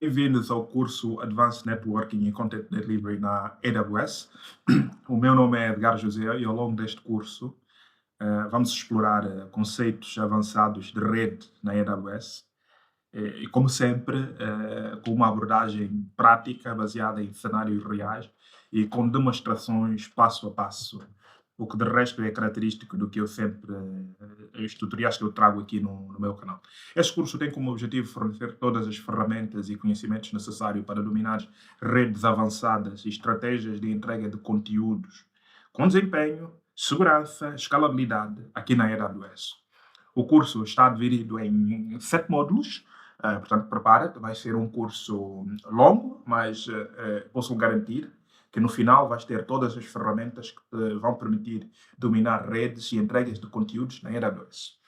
Bem-vindos ao curso Advanced Networking e Content Delivery na AWS. O meu nome é Edgar José e ao longo deste curso vamos explorar conceitos avançados de rede na AWS e, como sempre, com uma abordagem prática baseada em cenários reais e com demonstrações passo a passo, o que de resto é característico do que eu sempre, os tutoriais que eu trago aqui no meu canal. Este curso tem como objetivo fornecer todas as ferramentas e conhecimentos necessários para dominar redes avançadas e estratégias de entrega de conteúdos com desempenho, segurança, escalabilidade aqui na AWS. O curso está dividido em 7 módulos, portanto, prepara-te, vai ser um curso longo, mas posso garantir que no final vais ter todas as ferramentas que te vão permitir dominar redes e entregas de conteúdos na AWS.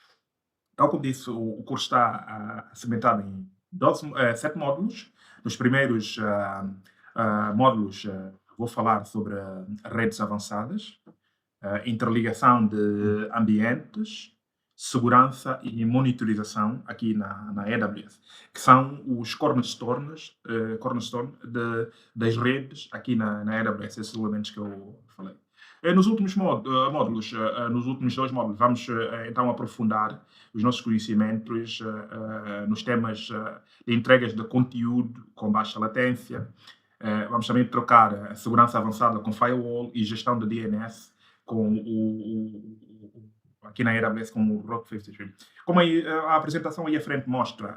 Tal como disse, o curso está cimentado em 7 módulos. Nos primeiros módulos vou falar sobre redes avançadas, interligação de ambientes, segurança e monitorização aqui na AWS, que são os cornerstone das redes aqui na AWS, esses elementos que eu falei. Nos últimos módulos, nos últimos 2 módulos, vamos então aprofundar os nossos conhecimentos nos temas de entregas de conteúdo com baixa latência. Vamos também trocar a segurança avançada com firewall e gestão de DNS com aqui na AWS com o Route 53. Como aí, a apresentação aí à frente mostra,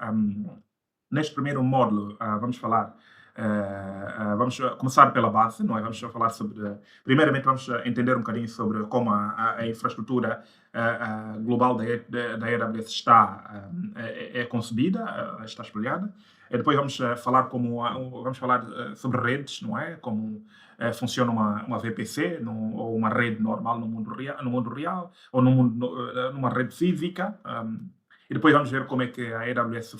neste primeiro módulo vamos falar, vamos começar pela base, não é? Vamos falar sobre, primeiramente vamos entender um bocadinho sobre como a infraestrutura global da AWS é concebida, está espalhada. E depois vamos falar vamos falar sobre redes, não é? Como funciona uma VPC ou uma rede normal no mundo real ou numa rede física. E depois vamos ver como é que a AWS,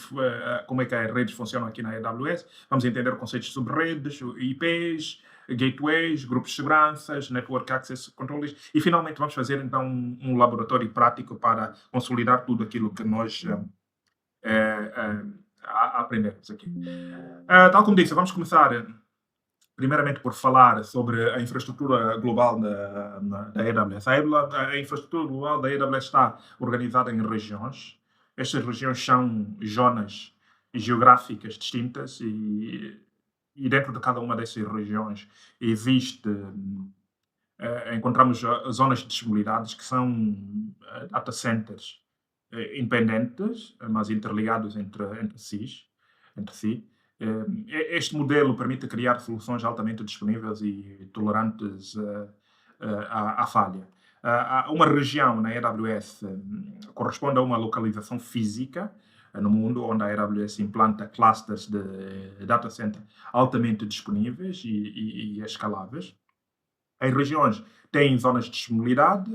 como é que as redes funcionam aqui na AWS. Vamos entender conceitos sobre redes, IPs, gateways, grupos de segurança, network access controllers e finalmente vamos fazer então um laboratório prático para consolidar tudo aquilo que nós aprendemos aqui. Tal como disse, vamos começar primeiramente por falar sobre a infraestrutura global da AWS. A infraestrutura global da AWS está organizada em regiões. Estas regiões são zonas geográficas distintas e dentro de cada uma dessas regiões existe, encontramos zonas de disponibilidades que são data centers independentes, mas interligados entre si. Este modelo permite criar soluções altamente disponíveis e tolerantes à falha. Uma região na AWS corresponde a uma localização física no mundo onde a AWS implanta clusters de data center altamente disponíveis e escaláveis. As regiões têm zonas de disponibilidade,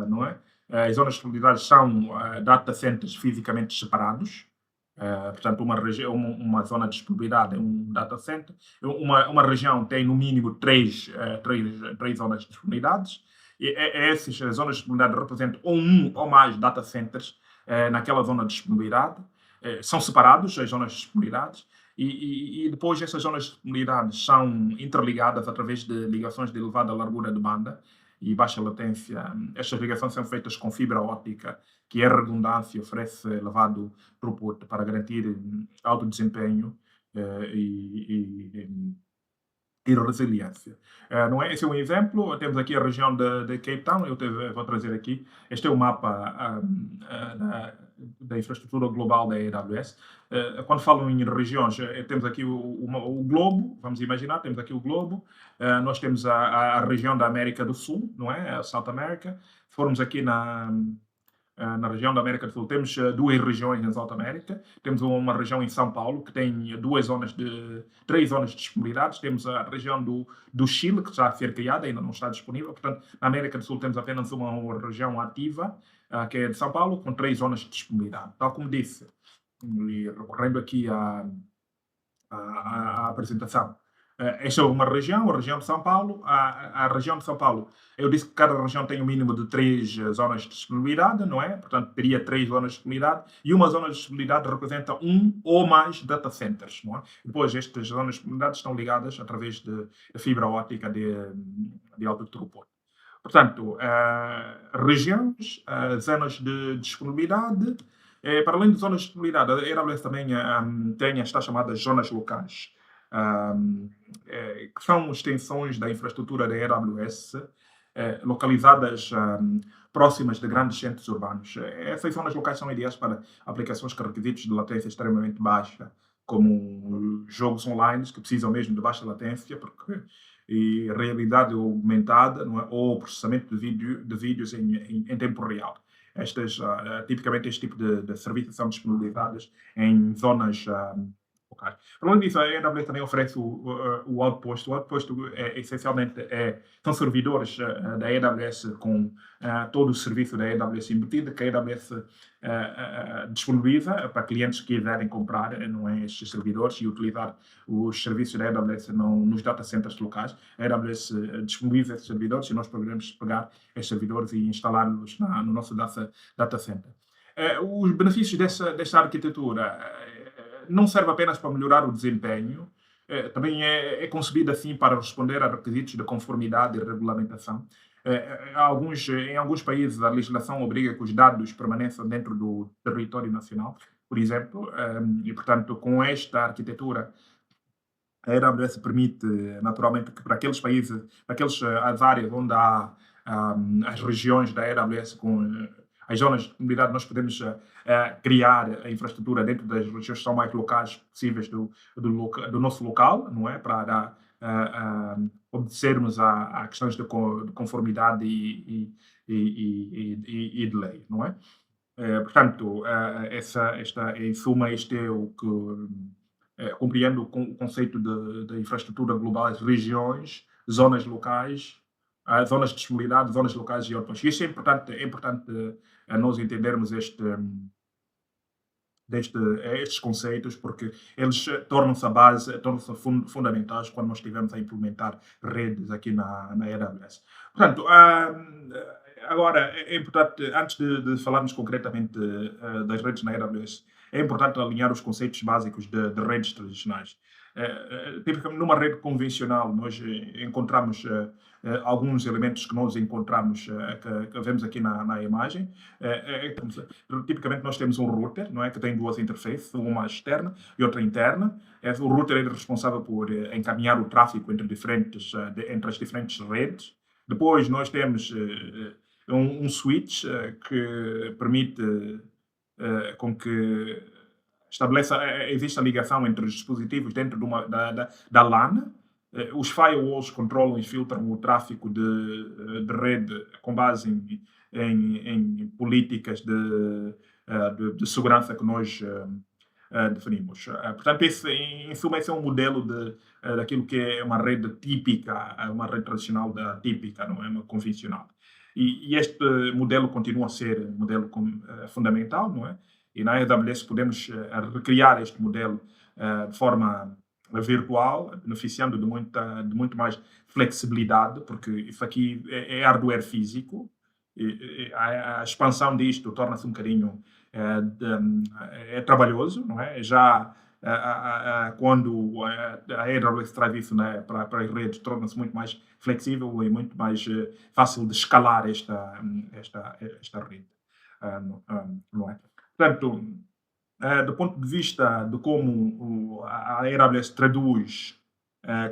não é? As zonas de disponibilidade são data centers fisicamente separados. Portanto, uma zona de disponibilidade é um data center. Uma região tem, no mínimo, três zonas de disponibilidades. E essas zonas de disponibilidade representam um ou mais data centers naquela zona de disponibilidade. São separados as zonas de disponibilidades e depois essas zonas de disponibilidade são interligadas através de ligações de elevada largura de banda e baixa latência. Estas ligações são feitas com fibra óptica, que é redundância e oferece elevado throughput para garantir alto desempenho e resiliência. Não é? Esse é um exemplo. Temos aqui a região de Cape Town. Vou trazer aqui. Este é o mapa da infraestrutura global da AWS. Quando falam em regiões, temos aqui o globo. Vamos imaginar, temos aqui o globo. Nós temos a região da América do Sul, não é? A South America. Se formos aqui na região da América do Sul, temos 2 regiões na South América. Temos uma região em São Paulo, que tem 3 zonas de disponibilidade. Temos a região do Chile, que está a ser criada, ainda não está disponível. Portanto, na América do Sul temos apenas uma região ativa, que é de São Paulo, com 3 zonas de disponibilidade. Tal como disse, e recorrendo aqui à apresentação, Esta é uma região, a região de São Paulo. A região de São Paulo, eu disse que cada região tem um mínimo de 3 zonas de disponibilidade, não é? Portanto, teria 3 zonas de disponibilidade e uma zona de disponibilidade representa um ou mais data centers, não é? Depois, estas zonas de disponibilidade estão ligadas através de fibra óptica de alto throughput. Portanto, regiões, zonas de disponibilidade. Para além de zonas de disponibilidade, a AWS também tem estas chamadas zonas locais, ahm, que são extensões da infraestrutura da AWS, localizadas próximas de grandes centros urbanos. Essas zonas locais são ideais para aplicações com requisitos de latência extremamente baixa, como jogos online que precisam mesmo de baixa latência, porque e realidade aumentada, não é? Ou processamento de vídeos em tempo real. Tipicamente, este tipo de serviços são disponibilizados em zonas locais. Para além disso, a AWS também oferece o Outpost. O Outpost, essencialmente, são servidores da AWS com todo o serviço da AWS embutido, que a AWS disponibiliza para clientes que quiserem comprar, não é, estes servidores e utilizar os serviços da AWS nos data centers locais. A AWS disponibiliza esses servidores e nós podemos pegar esses servidores e instalá-los no nosso data center. Os benefícios dessa arquitetura não serve apenas para melhorar o desempenho, também é concebida assim para responder a requisitos de conformidade e regulamentação. Em alguns países, a legislação obriga que os dados permaneçam dentro do território nacional, por exemplo, e, portanto, com esta arquitetura, a AWS permite, naturalmente, que para aqueles países, para as áreas onde há as regiões da AWS com as zonas de comunidade, nós podemos criar a infraestrutura dentro das regiões que são mais locais possíveis do nosso local, não é? Para obedecermos a questões de conformidade e de lei, não é? Portanto, em suma, este é o que compreendo o conceito de infraestrutura global, as regiões, zonas locais, zonas de disponibilidade, zonas locais e outras. Isso é importante nós entendermos estes conceitos, porque eles tornam-se a base, tornam-se fundamentais quando nós estivermos a implementar redes aqui na AWS. Portanto, agora é importante, antes de falarmos concretamente das redes na AWS, é importante alinhar os conceitos básicos de redes tradicionais. Tipicamente, numa rede convencional, nós encontramos alguns elementos que nós encontramos, que vemos aqui na imagem. Tipicamente, nós temos um router, não é? Que tem duas interfaces, uma externa e outra interna. O router é responsável por encaminhar o tráfego entre as diferentes redes. Depois, nós temos um switch que permite com que existe a ligação entre os dispositivos dentro da LAN. Os firewalls controlam e filtram o tráfego de rede com base em políticas de segurança que nós definimos. Portanto, em suma, esse é um modelo daquilo que é uma rede típica, uma rede tradicional típica, não é uma convencional. E este modelo continua a ser um modelo fundamental, não é? E na AWS podemos recriar este modelo de forma virtual, beneficiando de muito mais flexibilidade, porque isso aqui é hardware físico. A expansão disto torna-se um bocadinho trabalhoso, não é? Já quando a AWS traz isso, né, para as redes, torna-se muito mais flexível e muito mais fácil de escalar esta rede. Não é? Portanto, do ponto de vista de como a AWS traduz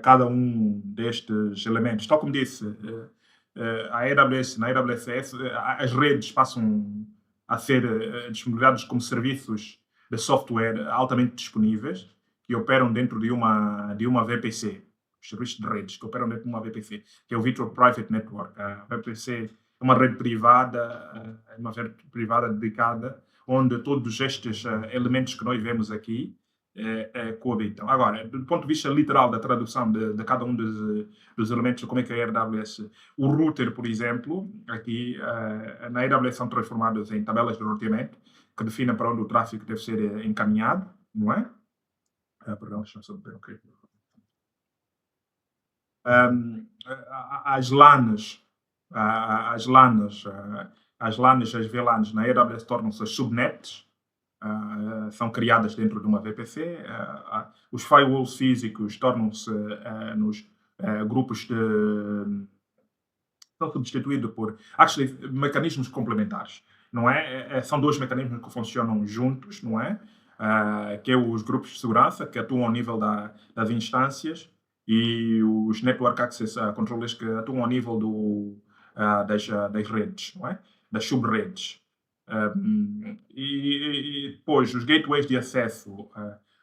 cada um destes elementos, tal como disse, na AWS, as redes passam a ser disponibilizadas como serviços de software altamente disponíveis que operam dentro de uma VPC, os serviços de redes que operam dentro de uma VPC, que é o Virtual Private Network. A VPC é uma rede privada, dedicada, onde todos estes elementos que nós vemos aqui coabitam. Agora, do ponto de vista literal da tradução de cada um dos elementos, como é que é a AWS, o router, por exemplo, aqui na AWS são transformados em tabelas de roteamento que definem para onde o tráfego deve ser encaminhado, não é? Perdão, deixa eu só ver, ok. As LANs, as LANs, as LANs, as VLANs na AWS tornam-se as subnets, são criadas dentro de uma VPC. Os firewalls físicos tornam-se nos grupos de. São substituídos por actually, mecanismos complementares, não é? São dois mecanismos que funcionam juntos, não é? Que é os grupos de segurança que atuam ao nível das instâncias e os Network Access Controllers que atuam ao nível das redes, não é? Das subredes. E depois os gateways de acesso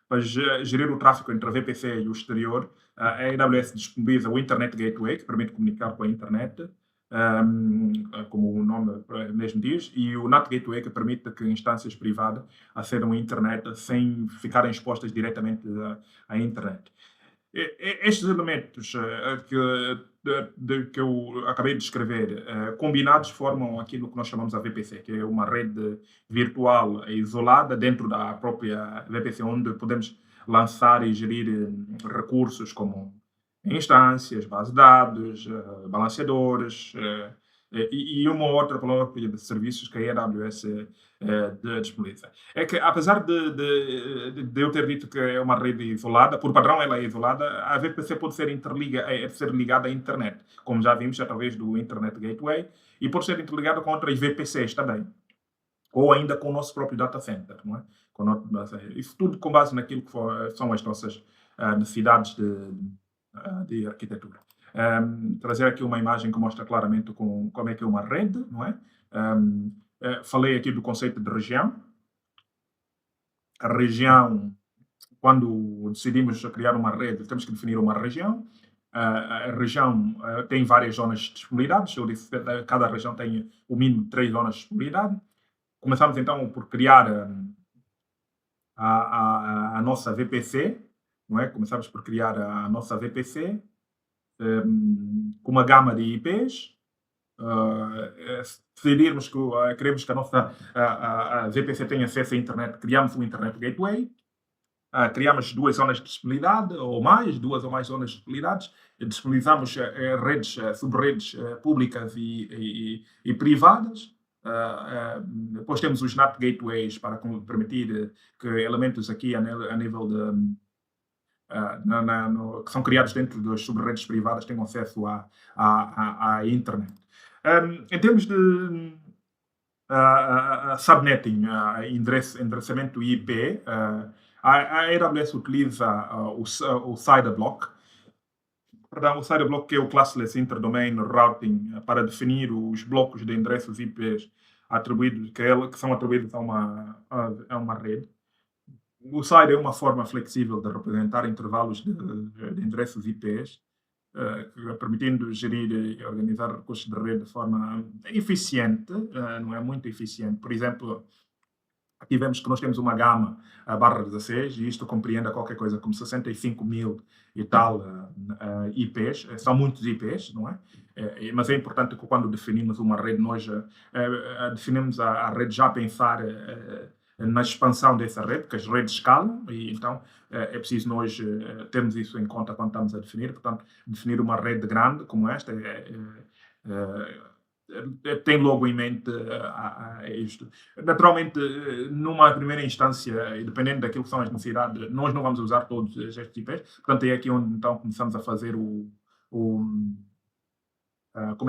para gerir o tráfego entre a VPC e o exterior. A AWS disponibiliza o Internet Gateway, que permite comunicar com a internet, como o nome mesmo diz, e o NAT Gateway, que permite que instâncias privadas acedam à internet sem ficarem expostas diretamente à internet. Estes elementos que eu acabei de descrever, combinados, formam aquilo que nós chamamos a VPC, que é uma rede virtual isolada dentro da própria VPC, onde podemos lançar e gerir recursos como instâncias, bases de dados, balanceadores e uma outra panóplia de serviços que a AWS disponibiliza. É que, apesar de eu ter dito que é uma rede isolada, por padrão ela é isolada, a VPC pode ser ser ligada à internet, como já vimos através do Internet Gateway, e pode ser interligada com outras VPCs também, ou ainda com o nosso próprio data center, não é? Isso tudo com base naquilo que são as nossas necessidades de arquitetura. Trazer aqui uma imagem que mostra claramente como é que é uma rede, não é? Falei aqui do conceito de região. A região, quando decidimos criar uma rede, temos que definir uma região. A região tem várias zonas de disponibilidade. Eu disse que cada região tem o mínimo de 3 zonas de disponibilidade. Começamos então por criar a nossa VPC, não é? Começamos por criar a nossa VPC com uma gama de IPs. Se decidirmos que queremos que a nossa a VPC tenha acesso à internet, criamos um Internet Gateway, criamos 2 zonas de disponibilidade ou mais, 2 ou mais zonas de disponibilidades, disponibilizamos redes, subredes públicas e privadas. Depois temos os NAT Gateways para permitir que elementos aqui a nível de que são criados dentro das subredes privadas tenham acesso à internet. Em termos de subnetting, endereçamento IP, a AWS utiliza o CIDR-block, perdão, o CIDR-block, que é o Classless Interdomain Routing, para definir os blocos de endereços IPs que são atribuídos a uma rede. O CIDR é uma forma flexível de representar intervalos de endereços IPs, permitindo gerir e organizar recursos de rede de forma eficiente, não é muito eficiente. Por exemplo, aqui vemos que nós temos uma gama /16 e isto compreende qualquer coisa como 65.000 e tal IPs. São muitos IPs, não é? Mas é importante que quando definimos uma rede, nós definimos a rede já a pensar na expansão dessa rede, porque as redes escalam e então é preciso nós termos isso em conta quando estamos a definir. Portanto, definir uma rede grande como esta tem logo em mente isto. Naturalmente, numa primeira instância, e dependendo daquilo que são as necessidades, nós não vamos usar todos estes IPs. Portanto, é aqui onde então começamos a fazer como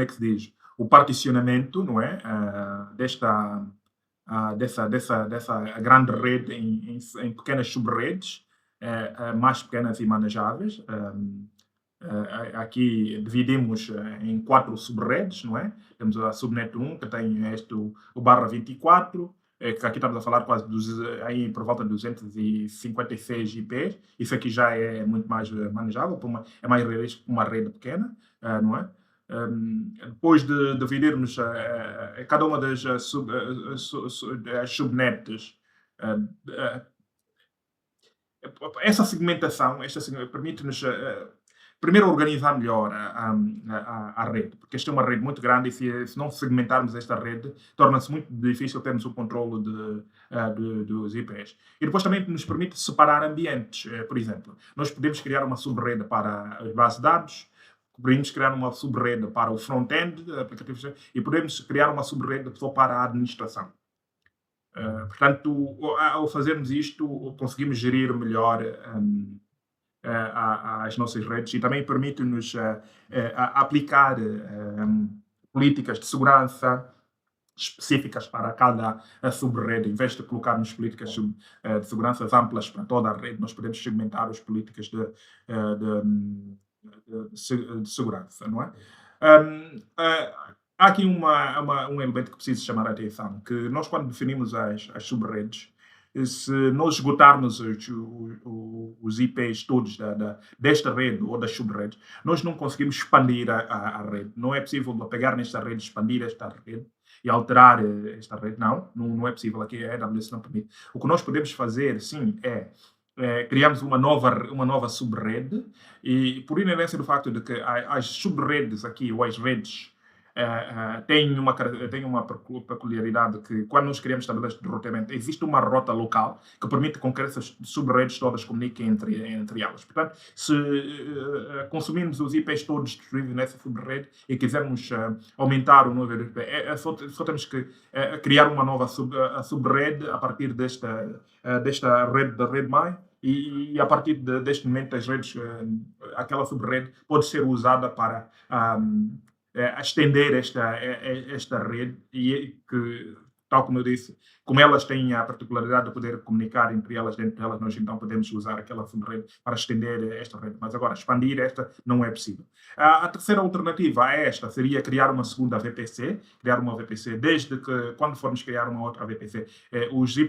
é que se diz? O particionamento, não é? Dessa grande rede em pequenas subredes, mais pequenas e manejáveis. Aqui dividimos em 4 subredes, não é? Temos a subnet 1, que tem o /24, que aqui estamos a falar quase aí por volta de 256 IPs. Isso aqui já é muito mais manejável, é mais realista para uma rede pequena, não é? Depois de dividirmos cada uma das subnets, essa segmentação permite-nos primeiro organizar melhor a rede, porque esta é uma rede muito grande e se não segmentarmos esta rede, torna-se muito difícil termos o controle dos IPs. E depois também nos permite separar ambientes. Por exemplo, nós podemos criar uma subrede para as bases de dados, Podemos criar uma sub-rede para o front-end, aplicativos, e podemos criar uma sub-rede só para a administração. Portanto, ao fazermos isto, conseguimos gerir melhor as nossas redes e também permite-nos aplicar políticas de segurança específicas para cada sub-rede. Em vez de colocarmos políticas de segurança amplas para toda a rede, nós podemos segmentar as políticas de segurança, não é? Há aqui um elemento que preciso chamar a atenção, que nós quando definimos as sub-redes, se nós esgotarmos os IPs todos desta rede ou das sub-redes, nós não conseguimos expandir a rede. Não é possível pegar nesta rede, expandir esta rede e alterar esta rede. Não é possível. Aqui a AWS não permite. O que nós podemos fazer, sim, criamos uma nova sub-rede e por inerência do facto de que as sub-redes aqui, ou as redes, têm uma peculiaridade que quando nós criamos tabelas de roteamento, existe uma rota local que permite com que essas sub-redes todas comuniquem entre elas. Portanto, se consumirmos os IPs todos distribuídos nessa sub-rede e quisermos aumentar o número de IP, só temos que criar uma nova sub-rede a partir desta rede da RedMine e a partir deste momento as redes, aquela sub-rede pode ser usada para estender esta rede e que, tal como eu disse, como elas têm a particularidade de poder comunicar entre elas, dentro delas, nós então podemos usar aquela sub-rede para estender esta rede. Mas agora, expandir esta não é possível. A terceira alternativa a esta seria criar uma segunda VPC, desde que, quando formos criar uma outra VPC,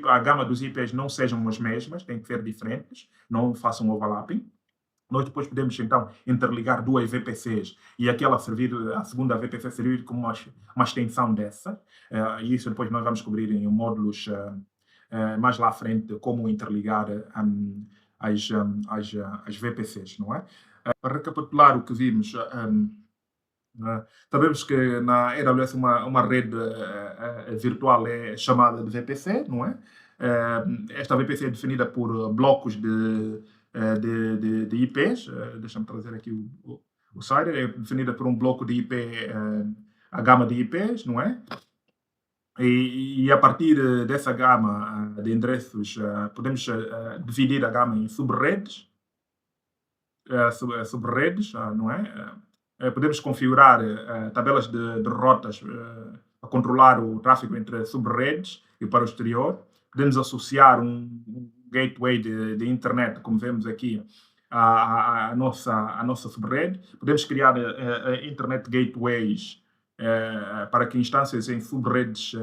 a gama dos IPs não sejam as mesmas, têm que ser diferentes, não façam overlapping. Nós depois podemos, então, interligar duas VPCs e a segunda VPC servir como uma extensão dessa. E isso depois nós vamos cobrir em módulos mais lá à frente, como interligar as VPCs, não é? Para recapitular o que vimos, sabemos que na AWS uma rede virtual é chamada de VPC, não é? Esta VPC é definida por blocos de IPs. Deixa-me trazer aqui o site. É definida por um bloco de IP, a gama de IPs, não é? E a partir dessa gama de endereços, podemos dividir a gama em sub-redes, não é? Podemos configurar tabelas de rotas para controlar o tráfego entre sub-redes e para o exterior. Podemos associar um gateway de internet, como vemos aqui, à nossa sub-rede. Podemos criar internet gateways para que instâncias em sub-redes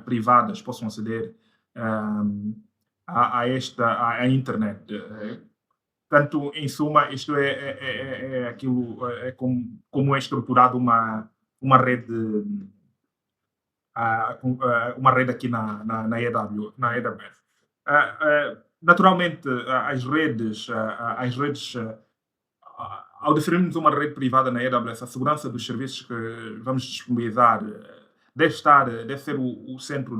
privadas possam aceder à internet. Portanto, em suma, isto é aquilo, como é estruturado uma rede, uma rede aqui na AWS. Naturalmente, as redes, ao definirmos uma rede privada na AWS, a segurança dos serviços que vamos disponibilizar deve ser o centro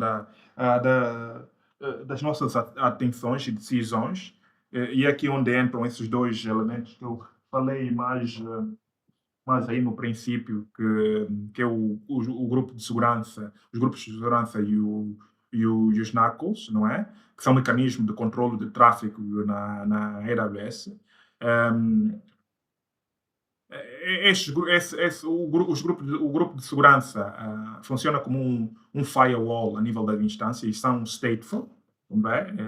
das nossas atenções e decisões. E é aqui onde entram esses dois elementos que eu falei mais aí no princípio, que é o grupo de segurança, os grupos de segurança e os NACLs, não é? Que são mecanismos de controle de tráfego na AWS. O grupo de segurança funciona como um firewall a nível da instância e são stateful.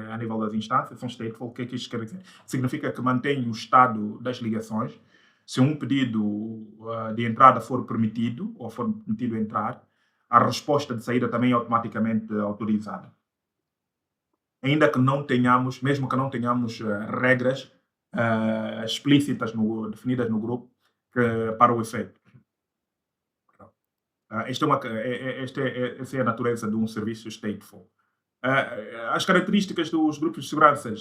A nível das instâncias, são stateful. O que é que isto quer dizer? Significa que mantém o estado das ligações. Se um pedido de entrada for permitido, ou for permitido entrar, a resposta de saída também é automaticamente autorizada. Ainda que não tenhamos, mesmo que não tenhamos regras explícitas definidas no grupo para o efeito. Esta é a natureza de um serviço stateful. As características dos grupos de segurança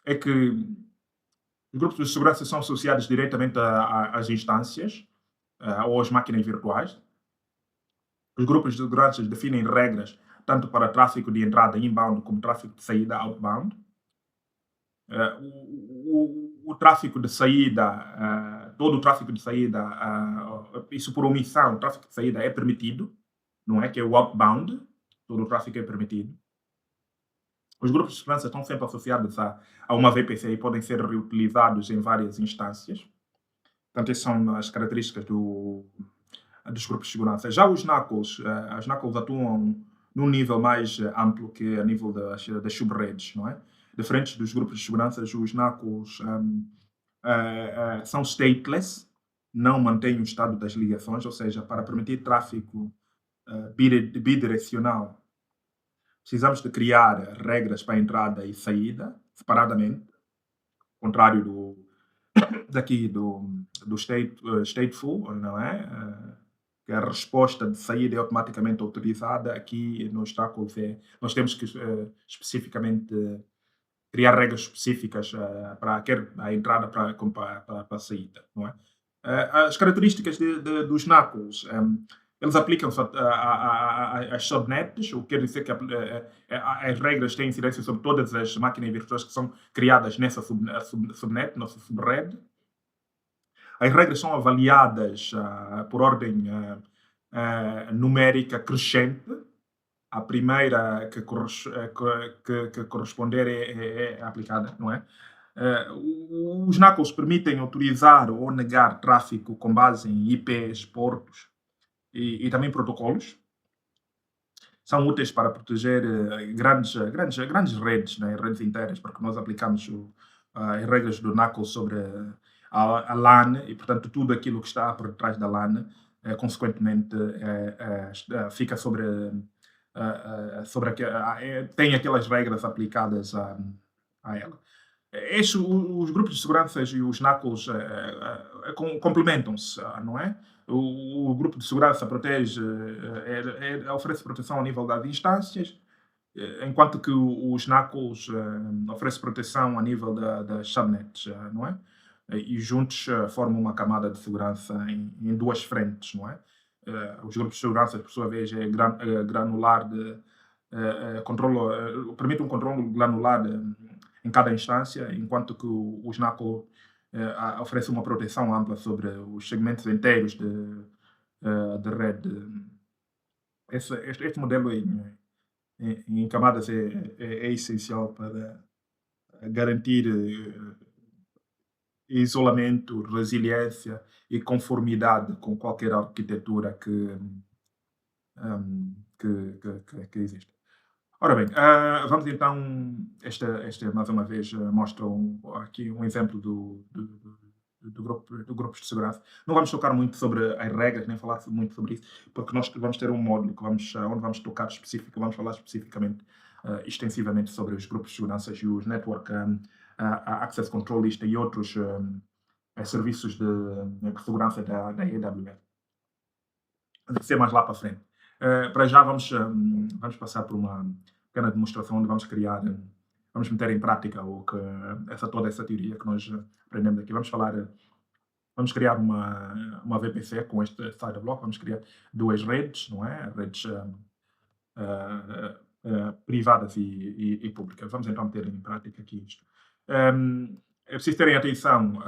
é que os grupos de segurança são associados diretamente às instâncias ou às máquinas virtuais. Os grupos de segurança definem regras tanto para tráfego de entrada inbound como tráfego de saída outbound. O tráfego de saída todo o tráfego de saída, isso por omissão, o tráfego de saída é permitido, não é? Que é o outbound, todo o tráfego é permitido. Os grupos de segurança estão sempre associados a uma VPC e podem ser reutilizados em várias instâncias. Portanto, essas são as características dos grupos de segurança. Já os NACLs, as NACLs atuam num nível mais amplo, que é a nível das subredes, não é? Diferentes dos grupos de segurança, os NACLs são stateless, não mantêm o estado das ligações, ou seja, para permitir tráfego bidirecional, precisamos de criar regras para entrada e saída, separadamente, ao contrário do stateful, não é? Que a resposta de saída é automaticamente autorizada. Aqui no Stackle nós temos que especificamente criar regras específicas para quer a entrada para a saída, não é? As características dos NACLs, eles aplicam-se às subnets, o que quer dizer que as regras têm incidência sobre todas as máquinas virtuais que são criadas nessa subnet, nossa subrede. As regras são avaliadas por ordem numérica crescente. A primeira que corresponder é aplicada, não é? Os NACLs permitem autorizar ou negar tráfego com base em IPs, portos e também protocolos. São úteis para proteger grandes redes, né, redes inteiras, porque nós aplicamos as regras do NACL sobre a LAN e, portanto, tudo aquilo que está por trás da LAN, consequentemente, fica tem aquelas regras aplicadas a ela. Os grupos de segurança e os NACLs complementam-se, não é? O grupo de segurança protege, oferece proteção ao nível das instâncias, enquanto que os NACLs oferecem proteção a nível das subnets, não é? E juntos formam uma camada de segurança em duas frentes, não é? Os grupos de segurança, por sua vez, é granular permite um controle granular em cada instância, enquanto que os NACL oferecem uma proteção ampla sobre os segmentos inteiros de rede. Este modelo em camadas é essencial para garantir isolamento, resiliência e conformidade com qualquer arquitetura que existe. Ora bem, vamos então, esta mais uma vez mostra aqui um exemplo do grupos de segurança. Não vamos tocar muito sobre as regras, nem falar muito sobre isso, porque nós vamos ter um módulo onde vamos tocar vamos falar especificamente, extensivamente sobre os grupos de segurança e os Network Access Control List e outros serviços de segurança da AWS. Vai ser mais lá para frente. Para já vamos passar por uma pequena demonstração onde vamos meter em prática toda essa teoria que nós aprendemos aqui. Vamos criar uma VPC com este side block, vamos criar duas redes, não é? Redes privadas e públicas. Vamos então meter em prática aqui isto. É preciso terem atenção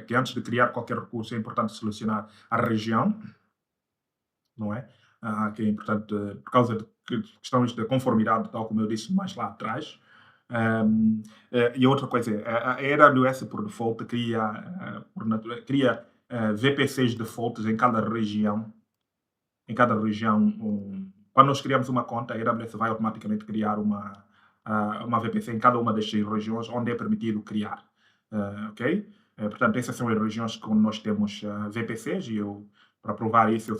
que antes de criar qualquer recurso é importante selecionar a região, não é? Que é importante por causa de questões de conformidade, tal como eu disse mais lá atrás. E outra coisa é, a AWS por default cria VPCs defaults em cada região. Quando nós criamos uma conta, a AWS vai automaticamente criar uma VPC em cada uma das regiões onde é permitido criar. Ok? Portanto, essas são as regiões que nós temos VPCs e para provar isso, eu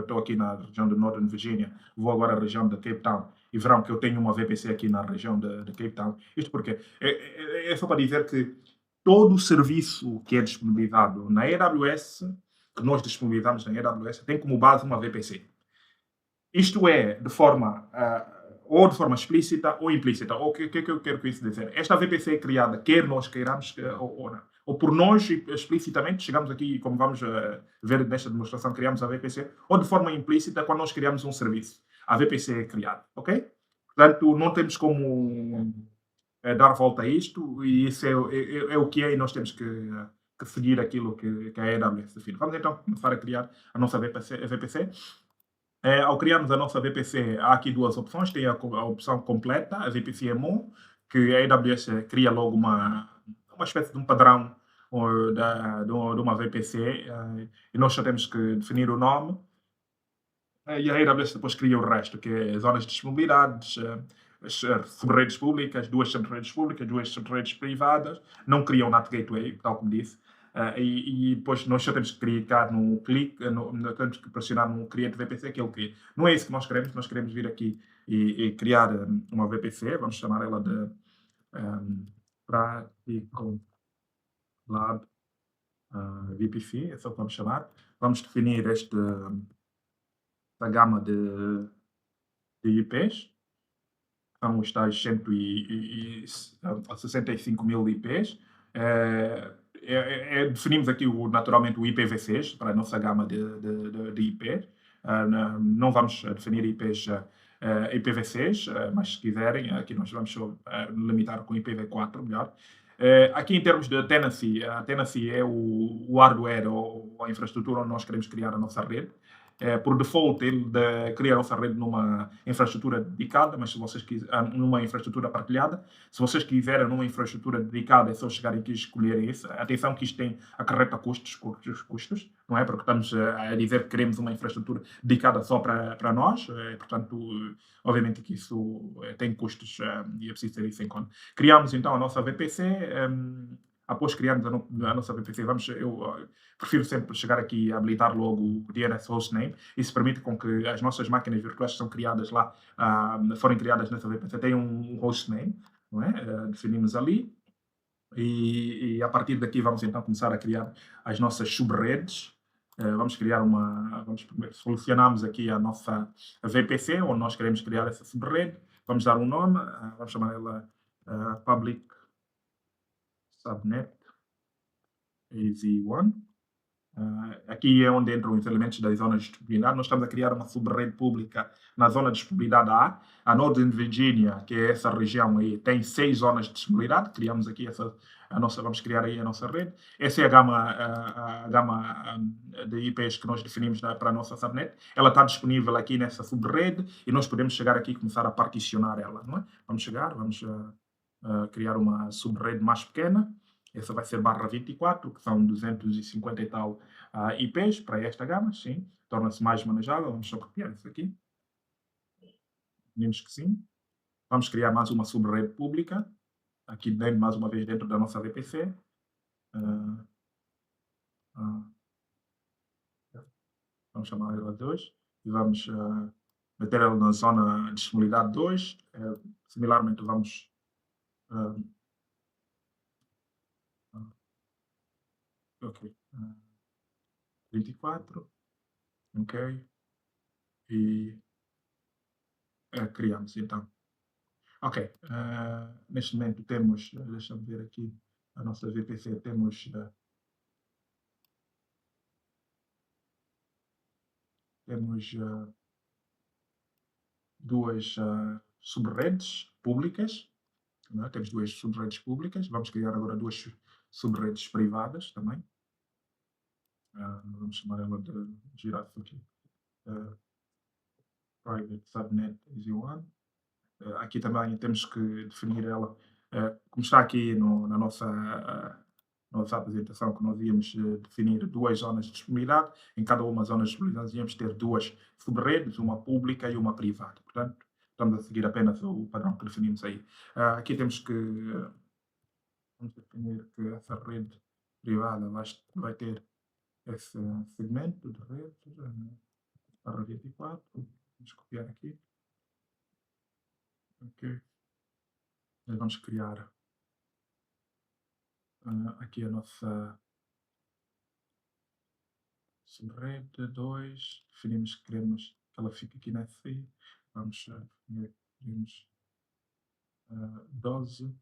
estou aqui na região de Northern Virginia, vou agora à região de Cape Town e verão que eu tenho uma VPC aqui na região de Cape Town. Isto porque é só para dizer que todo o serviço que é disponibilizado na AWS, que nós disponibilizamos na AWS, tem como base uma VPC. Isto é de forma ou de forma explícita ou implícita. O que é que eu quero com isso dizer? Esta VPC é criada, quer nós queiramos ou não. Ou por nós, explicitamente, chegamos aqui, como vamos ver nesta demonstração, criamos a VPC, ou de forma implícita, quando nós criamos um serviço. A VPC é criada, ok? Portanto, não temos como dar volta a isto, e isso é o que é, e nós temos que que seguir aquilo que a AWS define. Vamos então começar a criar a nossa VPC. Ao criarmos a nossa VPC, há aqui duas opções. Tem a opção completa, a VPC EMU, que a AWS cria logo uma espécie de um padrão de uma VPC, e nós só temos que definir o nome. E a AWS depois cria o resto, que é zonas de disponibilidades, as subredes públicas, duas subredes públicas, duas subredes privadas. Não criam NAT Gateway, tal como disse. E depois nós só temos que clicar no clique, temos que pressionar no Create VPC, que ele cria. Não é isso que nós queremos vir aqui e criar uma VPC, vamos chamar ela de Practical Lab VPC, é só que vamos chamar. Vamos definir esta gama de IPs, são os tais 65 mil IPs. Definimos aqui naturalmente o IPv6 para a nossa gama de IPs. Não vamos definir IPs IPv6, mas se quiserem, aqui nós vamos limitar com IPv4, melhor. Aqui em termos de tenancy, a tenancy é o hardware ou a infraestrutura onde nós queremos criar a nossa rede. Por default, ele cria a nossa rede numa infraestrutura dedicada, mas se vocês quiserem, numa infraestrutura partilhada. Se vocês quiserem numa infraestrutura dedicada, é só chegarem aqui e escolherem isso. Atenção que isto acarreta custos, não é? Porque estamos a dizer que queremos uma infraestrutura dedicada só para nós, portanto, obviamente que isso tem custos e é preciso ter isso em conta. Criamos então a nossa VPC. Após criarmos a nossa VPC, eu prefiro sempre chegar aqui e habilitar logo o DNS Hostname. Isso permite com que as nossas máquinas virtuais que são criadas lá, forem criadas nessa VPC, tenham um hostname, não é? Definimos ali. E a partir daqui vamos então começar a criar as nossas subredes. Vamos criar selecionamos aqui a nossa VPC, onde nós queremos criar essa subrede. Vamos dar um nome, vamos chamar ela Public Subnet AZ1. Aqui é onde entram os elementos das zonas de disponibilidade. Nós estamos a criar uma subrede pública na zona de disponibilidade A. A Northern Virginia, que é essa região aí, tem 6 zonas de disponibilidade. Criamos aqui vamos criar aí a nossa rede. Essa é a gama de IPs que nós definimos para a nossa subnet. Ela está disponível aqui nessa subrede e nós podemos chegar aqui e começar a particionar ela, não é? Vamos criar uma subrede mais pequena. Essa vai ser /24, que são 250 e tal IPs para esta gama, sim. Torna-se mais manejável. Vamos só copiar isso aqui. Definimos que sim. Vamos criar mais uma subrede pública, aqui dentro, mais uma vez dentro da nossa VPC. Vamos chamar ela 2 e vamos meter ela na zona de disponibilidade 2. Similarmente, vamos ok. 24. Ok. E criamos então. Ok. Neste momento temos, deixa-me ver aqui a nossa VPC, temos duas subredes públicas, não é? Temos duas subredes públicas. Vamos criar agora duas subredes privadas também. Vamos chamar ela de girafa aqui. Private Subnet EZ1. Aqui também temos que definir ela, como está aqui na nossa apresentação, que nós íamos definir duas zonas de disponibilidade. Em cada uma das zonas de disponibilidade íamos ter duas subredes, uma pública e uma privada. Portanto, estamos a seguir apenas o padrão que definimos aí. Aqui temos que vamos definir que essa rede privada vai ter esse segmento de rede, /24. Vamos copiar aqui. Ok. Vamos criar aqui a nossa subrede 2. Definimos que queremos que ela fique aqui nessa aí. Vamos definir que queremos 12,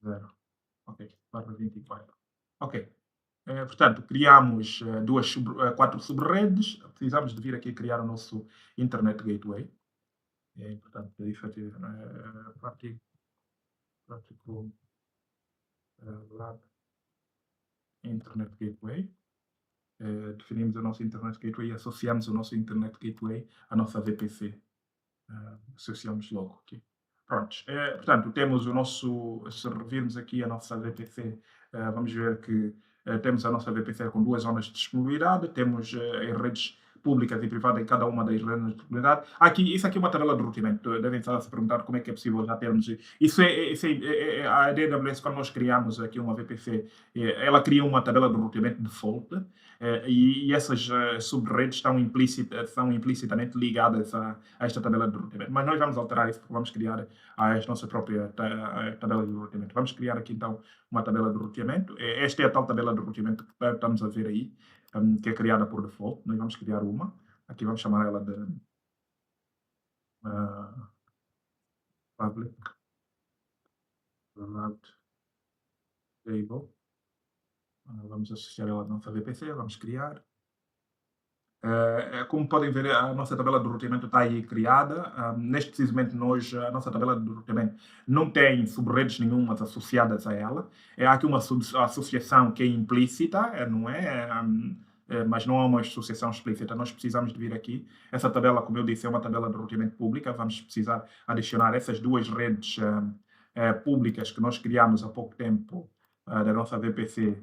0. Ok, /24. Ok. Portanto, criamos 4 subredes. Precisamos de vir aqui criar o nosso Internet Gateway. É importante efetivamente Practical Lab Internet Gateway. Definimos a nossa Internet Gateway e associamos o nosso Internet Gateway à nossa VPC. Associamos logo aqui. Prontos. Portanto, temos o nosso. Se revirmos aqui a nossa VPC, vamos ver que temos a nossa VPC com duas zonas de disponibilidade, temos as redes públicas e privadas em cada uma das redes de disponibilidade. Isso aqui é uma tabela de roteamento. Devem estar a se perguntar como é que é possível já termos. A AWS, quando nós criamos aqui uma VPC, ela cria uma tabela de roteamento default. E essas subredes estão implicitamente ligadas a esta tabela de roteamento. Mas nós vamos alterar isso porque vamos criar a nossa própria tabela de roteamento. Vamos criar aqui então uma tabela de roteamento. Esta é a tal tabela de roteamento que estamos a ver aí, que é criada por default. Nós vamos criar uma. Aqui vamos chamar ela de public route table. Vamos associar ela à nossa VPC, vamos criar. Como podem ver, a nossa tabela de roteamento está aí criada. Neste precisamente, a nossa tabela de roteamento não tem subredes nenhumas associadas a ela. Há aqui uma associação que é implícita, não é? Mas não é uma associação explícita. Nós precisamos de vir aqui. Essa tabela, como eu disse, é uma tabela de roteamento pública. Vamos precisar adicionar essas duas redes públicas que nós criamos há pouco tempo da nossa VPC,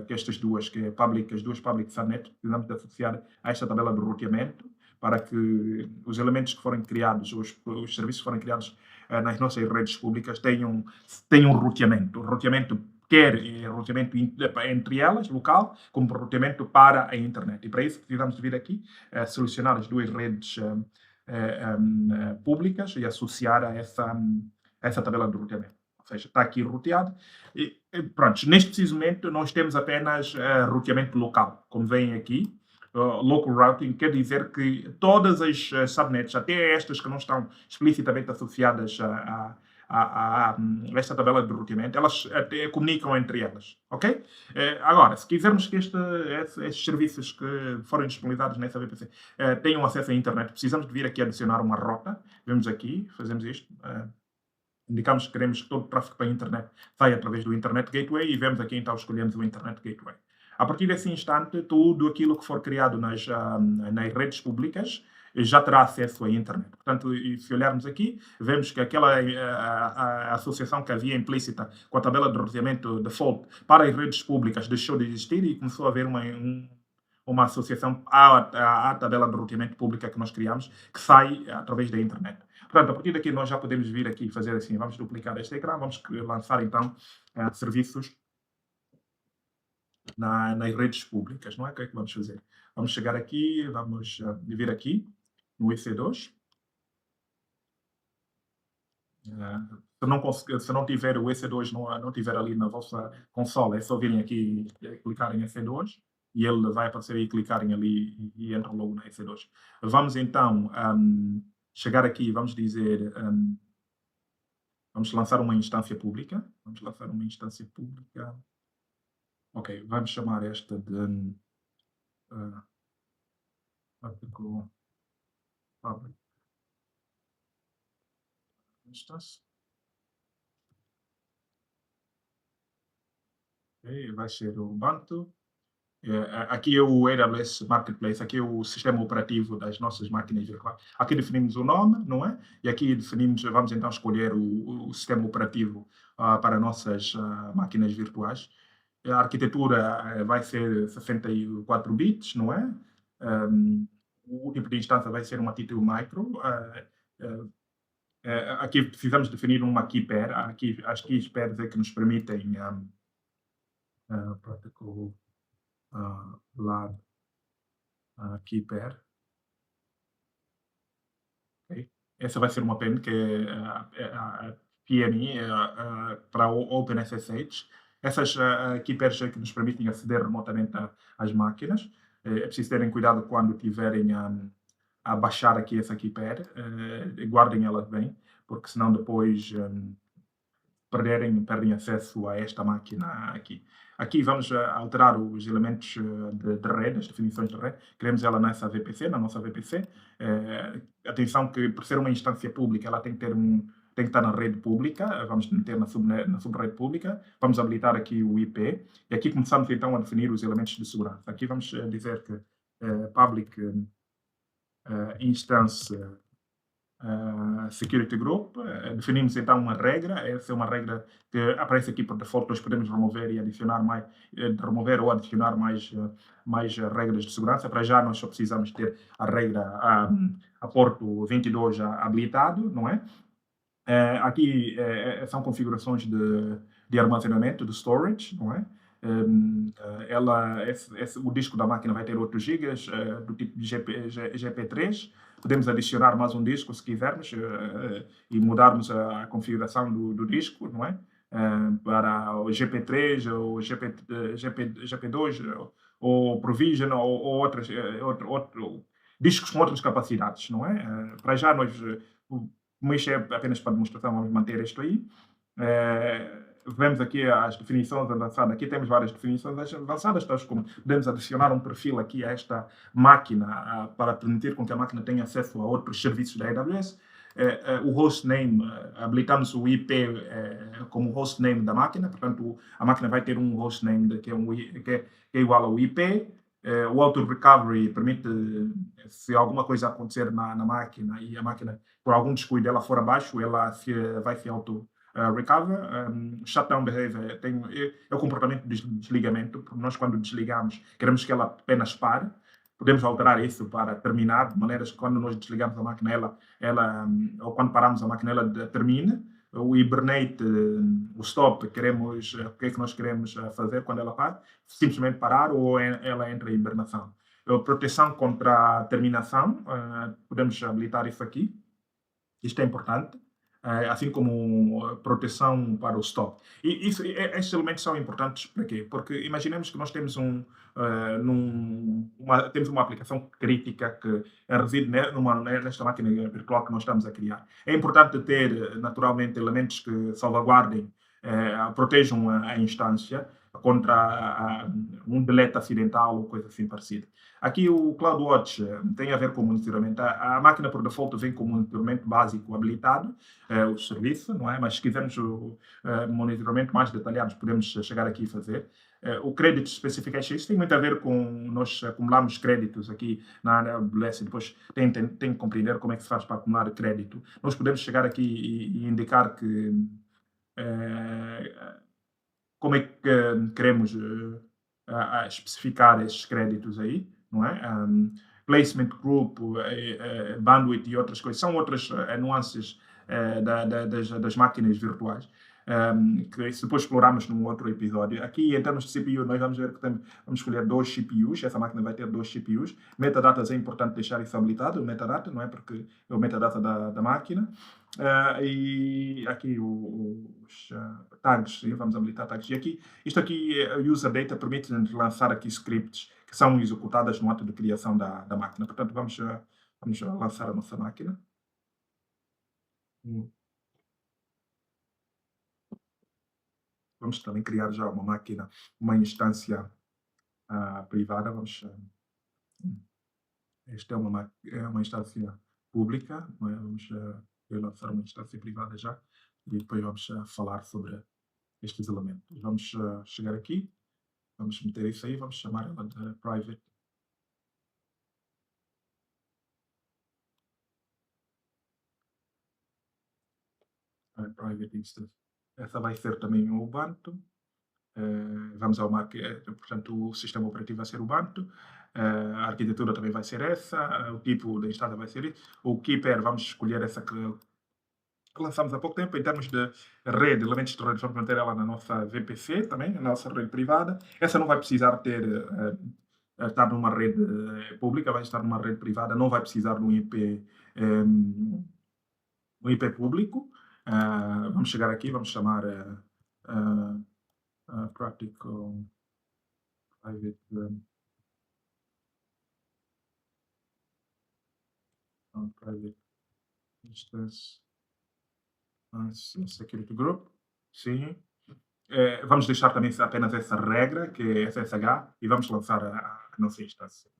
que estas duas, que é as duas public subnets, precisamos de associar a esta tabela de roteamento para que os elementos que forem criados, os serviços que forem criados nas nossas redes públicas tenham roteamento. O roteamento quer roteamento entre elas, local, como roteamento para a internet. E para isso precisamos de vir aqui, selecionar as duas redes públicas e associar a essa tabela de roteamento. Ou seja, está aqui roteado. Pronto, neste preciso momento nós temos apenas roteamento local, como veem aqui. Local routing quer dizer que todas as subnets, até estas que não estão explicitamente associadas a esta tabela de roteamento, elas até comunicam entre elas, ok? Agora, se quisermos que estes serviços que forem disponibilizados nessa VPC tenham acesso à internet, precisamos de vir aqui adicionar uma rota. Vemos aqui, fazemos isto. Indicamos que queremos que todo o tráfego para a internet saia através do Internet Gateway e vemos aqui, então, escolhemos o Internet Gateway. A partir desse instante, tudo aquilo que for criado nas redes públicas já terá acesso à internet. Portanto, se olharmos aqui, vemos que aquela a associação que havia implícita com a tabela de roteamento default para as redes públicas deixou de existir e começou a haver uma associação à tabela de roteamento pública que nós criamos, que sai através da internet. Portanto, a partir daqui nós já podemos vir aqui e fazer assim, vamos duplicar este ecrã, vamos lançar então serviços nas redes públicas, não é? O que é que vamos fazer? Vamos chegar aqui, vamos vir aqui no EC2. Se não tiver o EC2, não tiver ali na vossa consola, é só virem aqui e clicarem em EC2 e ele vai aparecer aí, clicarem ali e entram logo na EC2. Vamos então chegar aqui e vamos dizer, vamos lançar uma instância pública. Vamos lançar uma instância pública. Ok, vamos chamar esta de public instance. Ok, vai ser o Ubuntu. Aqui é o AWS Marketplace, aqui é o sistema operativo das nossas máquinas virtuais. Aqui definimos o nome, não é? E aqui vamos então escolher o sistema operativo para nossas máquinas virtuais. A arquitetura vai ser 64 bits, não é? O tipo de instância vai ser uma T2 Micro. Aqui precisamos definir uma key pair. Aqui, as keys pairs é que nos permitem protocol lab key pair. Okay. Essa vai ser uma PEN que é a PMI para o OpenSSH. Essas key pairs é que nos permitem aceder remotamente às máquinas. É preciso terem cuidado quando tiverem a baixar aqui essa key pair. Guardem ela bem, porque senão depois perdem acesso a esta máquina aqui. Aqui vamos alterar os elementos de rede, as definições de rede. Queremos ela nessa VPC, na nossa VPC. Atenção que, por ser uma instância pública, ela tem que tem que estar na rede pública, vamos meter na subrede pública, vamos habilitar aqui o IP, e aqui começamos então a definir os elementos de segurança. Aqui vamos dizer que public instance security group, definimos então uma regra, essa é uma regra que aparece aqui por default, nós podemos remover e adicionar mais, remover ou adicionar mais regras de segurança. Para já nós só precisamos ter a regra a porto 22 já habilitado, não é? Aqui são configurações de armazenamento, de storage, não é? O disco da máquina vai ter 8 GB do tipo GP3. Podemos adicionar mais um disco se quisermos e mudarmos a configuração do disco, não é? Para o GP3 ou GP2 ou Provision ou discos com outras capacidades, não é? Para já nós, como isto é apenas para demonstração, vamos manter isto aí. Vemos aqui as definições avançadas. Aqui temos várias definições avançadas, tais como podemos adicionar um perfil aqui a esta máquina para permitir com que a máquina tenha acesso a outros serviços da AWS. O hostname, habilitamos o IP como hostname da máquina, portanto a máquina vai ter um hostname que é igual ao IP. O auto recovery permite, se alguma coisa acontecer na máquina e a máquina por algum descuido ela for abaixo, ela vai se auto recover. Shutdown behavior é o comportamento de desligamento, porque nós quando desligamos queremos que ela apenas pare. Podemos alterar isso para terminar, de maneiras que quando nós desligamos a máquina, ou quando paramos a máquina, ela termine. O hibernate, o stop, o que é que nós queremos fazer quando ela para? Simplesmente parar ou ela entra em hibernação. Proteção contra a terminação, podemos habilitar isso aqui. Isto é importante. Assim como proteção para o stop. E estes elementos são importantes para quê? Porque imaginemos que nós temos temos uma aplicação crítica que reside nesta máquina virtual que nós estamos a criar. É importante ter, naturalmente, elementos que salvaguardem, protejam a instância contra um delete acidental ou coisa assim parecida. Aqui o CloudWatch tem a ver com monitoramento. A máquina, por default, vem com monitoramento básico habilitado, o serviço, não é? Mas se quisermos o monitoramento mais detalhado, podemos chegar aqui e fazer. O Credit Specification, isso tem muito a ver com nós acumularmos créditos aqui na AWS, depois tem que compreender como é que se faz para acumular crédito. Nós podemos chegar aqui e indicar que como é que queremos especificar esses créditos aí, não é? Placement group, bandwidth e outras coisas, são outras nuances das máquinas virtuais, que depois exploramos num outro episódio. Aqui, em termos de CPU, nós vamos ver que vamos escolher 2 CPUs, essa máquina vai ter 2 CPUs. Metadatas é importante deixar isso habilitado, o metadata, não é? Porque é o metadata da máquina. E aqui os tags, vamos habilitar tags. E aqui, isto aqui, o user data permite-nos lançar aqui scripts que são executadas no ato de criação da máquina. Portanto, vamos lançar a nossa máquina. Vamos também criar já uma máquina, uma instância privada. Esta é uma instância pública, não é? Vamos lançar uma instância privada já e depois vamos falar sobre estes elementos. Vamos chegar aqui, vamos meter isso aí, vamos chamar ela de private. Private instance. Essa vai ser também o Ubuntu. Vamos ao portanto, o sistema operativo vai ser o Ubuntu. A arquitetura também vai ser essa. O tipo da instância vai ser isso. O Keeper, vamos escolher essa que lançamos há pouco tempo. Em termos de rede, elementos de rede, vamos manter ela na nossa VPC também, na nossa rede privada. Essa não vai precisar estar numa rede pública, vai estar numa rede privada, não vai precisar de um IP público. Vamos chegar aqui, vamos chamar practical private private instance security group. Sim. Vamos deixar também apenas essa regra, que é SSH, e vamos lançar a nossa instância.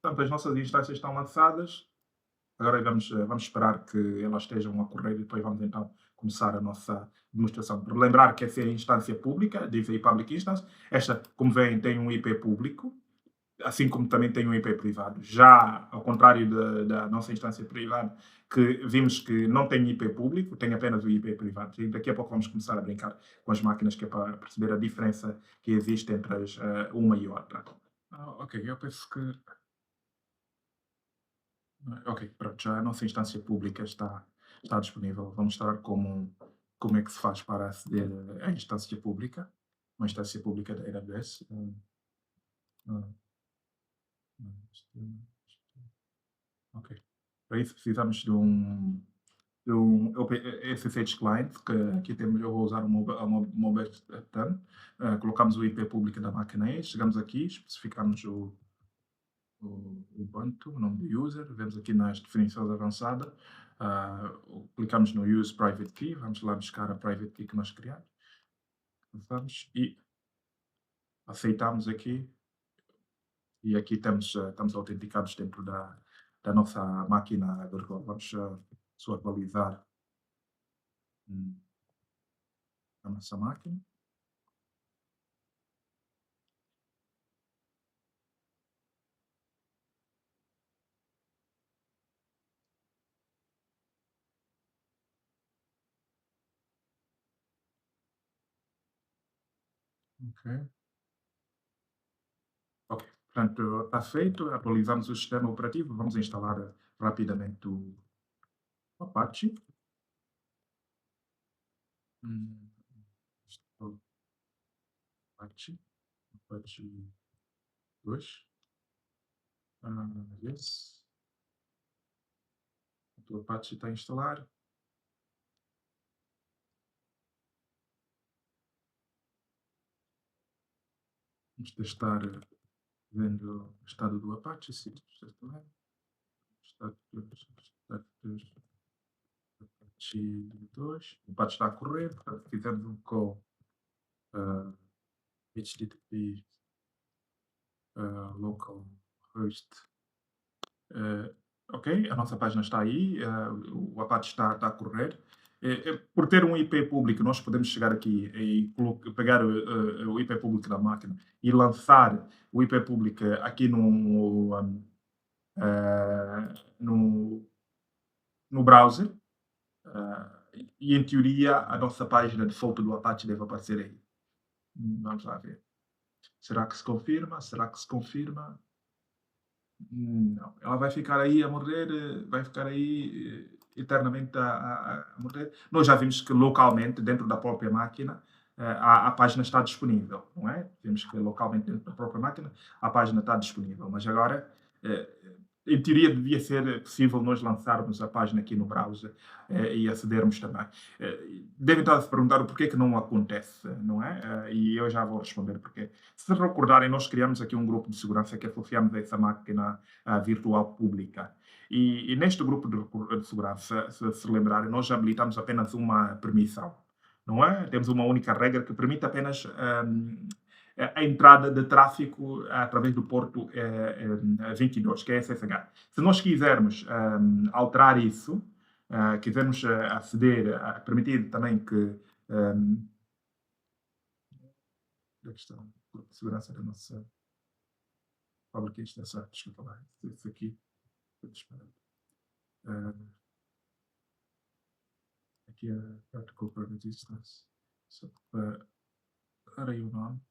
Portanto, as nossas instâncias estão lançadas. Agora vamos esperar que elas estejam a correr e depois vamos então começar a nossa demonstração. Por lembrar que essa é a instância pública, diz aí Public Instance. Esta, como veem, tem um IP público, assim como também tem um IP privado. Já ao contrário da nossa instância privada, que vimos que não tem IP público, tem apenas o IP privado. E daqui a pouco vamos começar a brincar com as máquinas, que é para perceber a diferença que existe entre uma e outra. Ok, eu penso que. Ok, pronto, já a nossa instância pública está disponível. Vamos mostrar como é que se faz para aceder à instância pública, uma instância pública da AWS. Ah, ok. Para isso precisamos de um SSH client, que aqui temos, eu vou usar o Mobile Term. Colocamos o IP público da máquina aí, chegamos aqui, especificamos o Ubuntu, o nome do user, vemos aqui nas definições avançadas, clicamos no Use Private Key, vamos lá buscar a Private Key que nós criamos, vamos e aceitamos aqui, e aqui estamos autenticados dentro da nossa máquina virtual. Vamos só atualizar a nossa máquina. Ok. Ok, portanto, está feito, atualizamos o sistema operativo, vamos instalar rapidamente o Apache. Hum, instalo Apache, Apache 2. Yes, o Apache está a instalar. Vamos testar, vendo o estado do Apache, se está tudo bem. Status Apache 2. O Apache está a correr, portanto, fizemos um call HTTP localhost. Ok, a nossa página está aí, o Apache está a correr. Por ter um IP público, nós podemos chegar aqui e pegar o IP público da máquina e lançar o IP público aqui no, no browser. E em teoria, a nossa página de default do Apache deve aparecer aí. Vamos lá ver. Será que se confirma? Será que se confirma? Não, ela vai ficar aí a morrer, vai ficar aí eternamente a morrer. Nós já vimos que localmente, dentro da própria máquina, a página está disponível, não é? Vimos que localmente, dentro da própria máquina, a página está disponível. Mas agora, eh, em teoria, devia ser possível nós lançarmos a página aqui no browser e acedermos também. Devem estar a se perguntar o porquê que não acontece, não é? E eu já vou responder porquê. Se recordarem, nós criamos aqui um grupo de segurança que associamos a essa máquina virtual pública. E neste grupo de segurança, se lembrarem, nós habilitamos apenas uma permissão, não é? Temos uma única regra que permite apenas a entrada de tráfego através do porto 22, que é SSH. Se nós quisermos alterar isso, quisermos aceder, permitir também que da questão de segurança da nossa fábrica de extensão, desculpa lá, isso aqui, aqui a Practical Purpose Distance, só para dar aí o nome,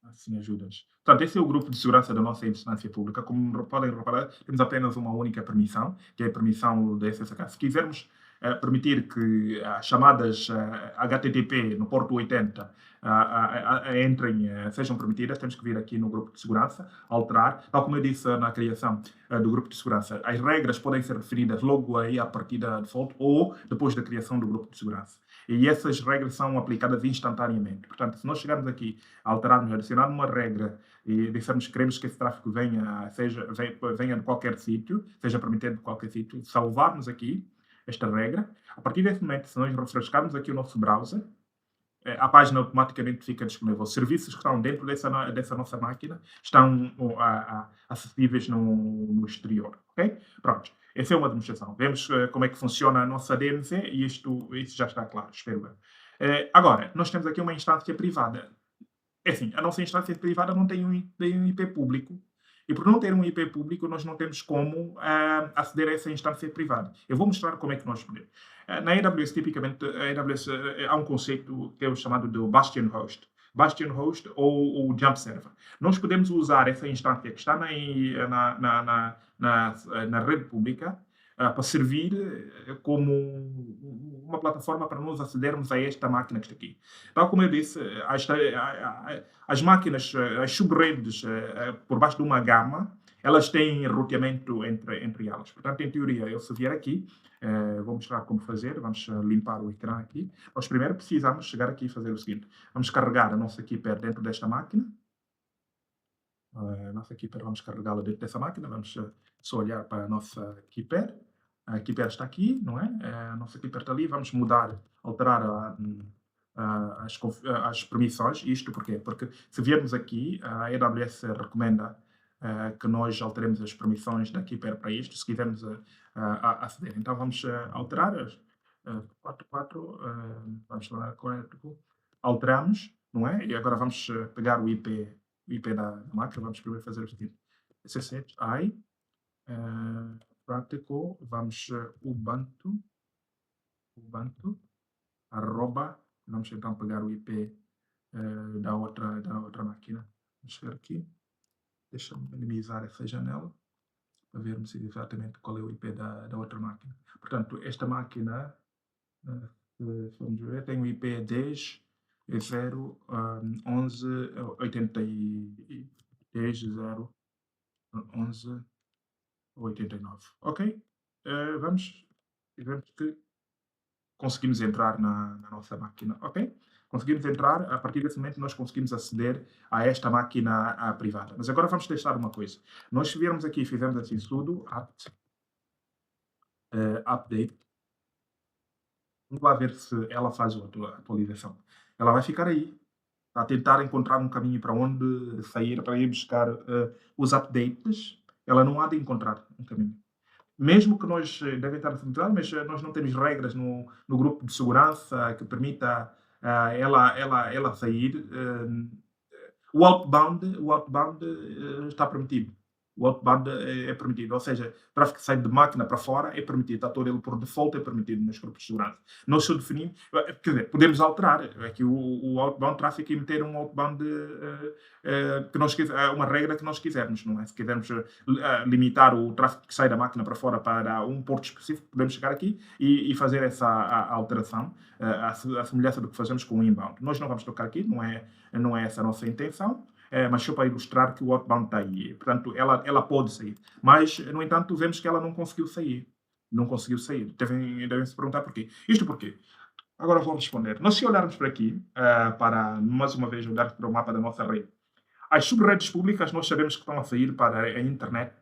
assim ajudas. Portanto, esse é o grupo de segurança da nossa instância pública. Como podem reparar, temos apenas uma única permissão, que é a permissão da SSH. Se quisermos permitir que as chamadas HTTP no porto 80 entrem, sejam permitidas, temos que vir aqui no grupo de segurança, alterar, tal como eu disse na criação do grupo de segurança. As regras podem ser definidas logo aí a partir da default ou depois da criação do grupo de segurança. E essas regras são aplicadas instantaneamente. Portanto, se nós chegarmos aqui a alterarmos, adicionar uma regra e dissermos que queremos que esse tráfego venha de qualquer sítio, seja permitido de qualquer sítio, salvarmos aqui esta regra. A partir desse momento, se nós refrescarmos aqui o nosso browser, a página automaticamente fica disponível. Serviços que estão dentro dessa nossa máquina estão acessíveis no exterior, ok? Pronto, essa é uma demonstração. Vemos como é que funciona a nossa DMZ e isso já está claro, espero eu. Agora, nós temos aqui uma instância privada. É assim, a nossa instância privada não tem um IP público. E por não ter um IP público, nós não temos como aceder a essa instância privada. Eu vou mostrar como é que nós podemos. Na AWS, tipicamente, a AWS, há um conceito que é o chamado de Bastion Host. Bastion Host ou Jump Server. Nós podemos usar essa instância que está na rede pública para servir como uma plataforma para nós acedermos a esta máquina que está aqui. Tal como eu disse, as máquinas, as subredes por baixo de uma gama, elas têm roteamento entre elas. Portanto, em teoria, eu se vier aqui, vou mostrar como fazer, vamos limpar o ecrã aqui. Nós primeiro precisamos chegar aqui e fazer o seguinte: vamos carregar a nossa keeper dentro desta máquina. A nossa keeper, vamos carregá-la dentro dessa máquina, vamos só olhar para a nossa keeper. A keeper está aqui, não é? A nossa keeper está ali, vamos mudar, alterar as permissões. Isto porquê? Porque se viermos aqui, a AWS recomenda que nós alteremos as permissões da keeper para isto, se quisermos aceder. Então vamos alterar as 44, vamos lá, alteramos, não é? E agora vamos pegar o IP da máquina, vamos primeiro fazer o seguinte: ssh i practical, vamos ubuntu, arroba, vamos então pegar o IP da outra máquina. Vamos ver aqui, deixa-me minimizar essa janela para vermos exatamente qual é o IP da outra máquina. Portanto, esta máquina, vamos ver, tem o IP 10 0 11 80 10 0 11 89. Ok? Vamos que conseguimos entrar na nossa máquina, ok? Conseguimos entrar, a partir desse momento nós conseguimos aceder a esta máquina privada. Mas agora vamos testar uma coisa. Nós se viermos aqui e fizermos assim sudo apt update, vamos lá ver se ela faz a atualização. Ela vai ficar aí, a tentar encontrar um caminho para onde sair, para ir buscar os updates. Ela não há de encontrar um caminho. Mesmo que nós devem estar a funcionar, mas nós não temos regras no grupo de segurança que permita ela sair. O outbound está permitido. O outbound é permitido, ou seja, tráfego que sai de máquina para fora é permitido, está todo ele por default é permitido nos grupos de segurança. Nós só definimos, quer dizer, podemos alterar aqui o outbound tráfego e meter um outbound que nós uma regra que nós quisermos, não é? Se quisermos limitar o tráfego que sai da máquina para fora para um porto específico, podemos chegar aqui e fazer essa alteração, a semelhança do que fazemos com o inbound. Nós não vamos tocar aqui, não é essa a nossa intenção, mas só para ilustrar que o outbound está aí. Portanto, ela pode sair. Mas, no entanto, vemos que ela não conseguiu sair. Não conseguiu sair. Devem se perguntar porquê. Isto porquê? Agora vou responder. Nós, se olharmos para aqui, para, mais uma vez, olhar para o mapa da nossa rede, as subredes públicas nós sabemos que estão a sair para a internet,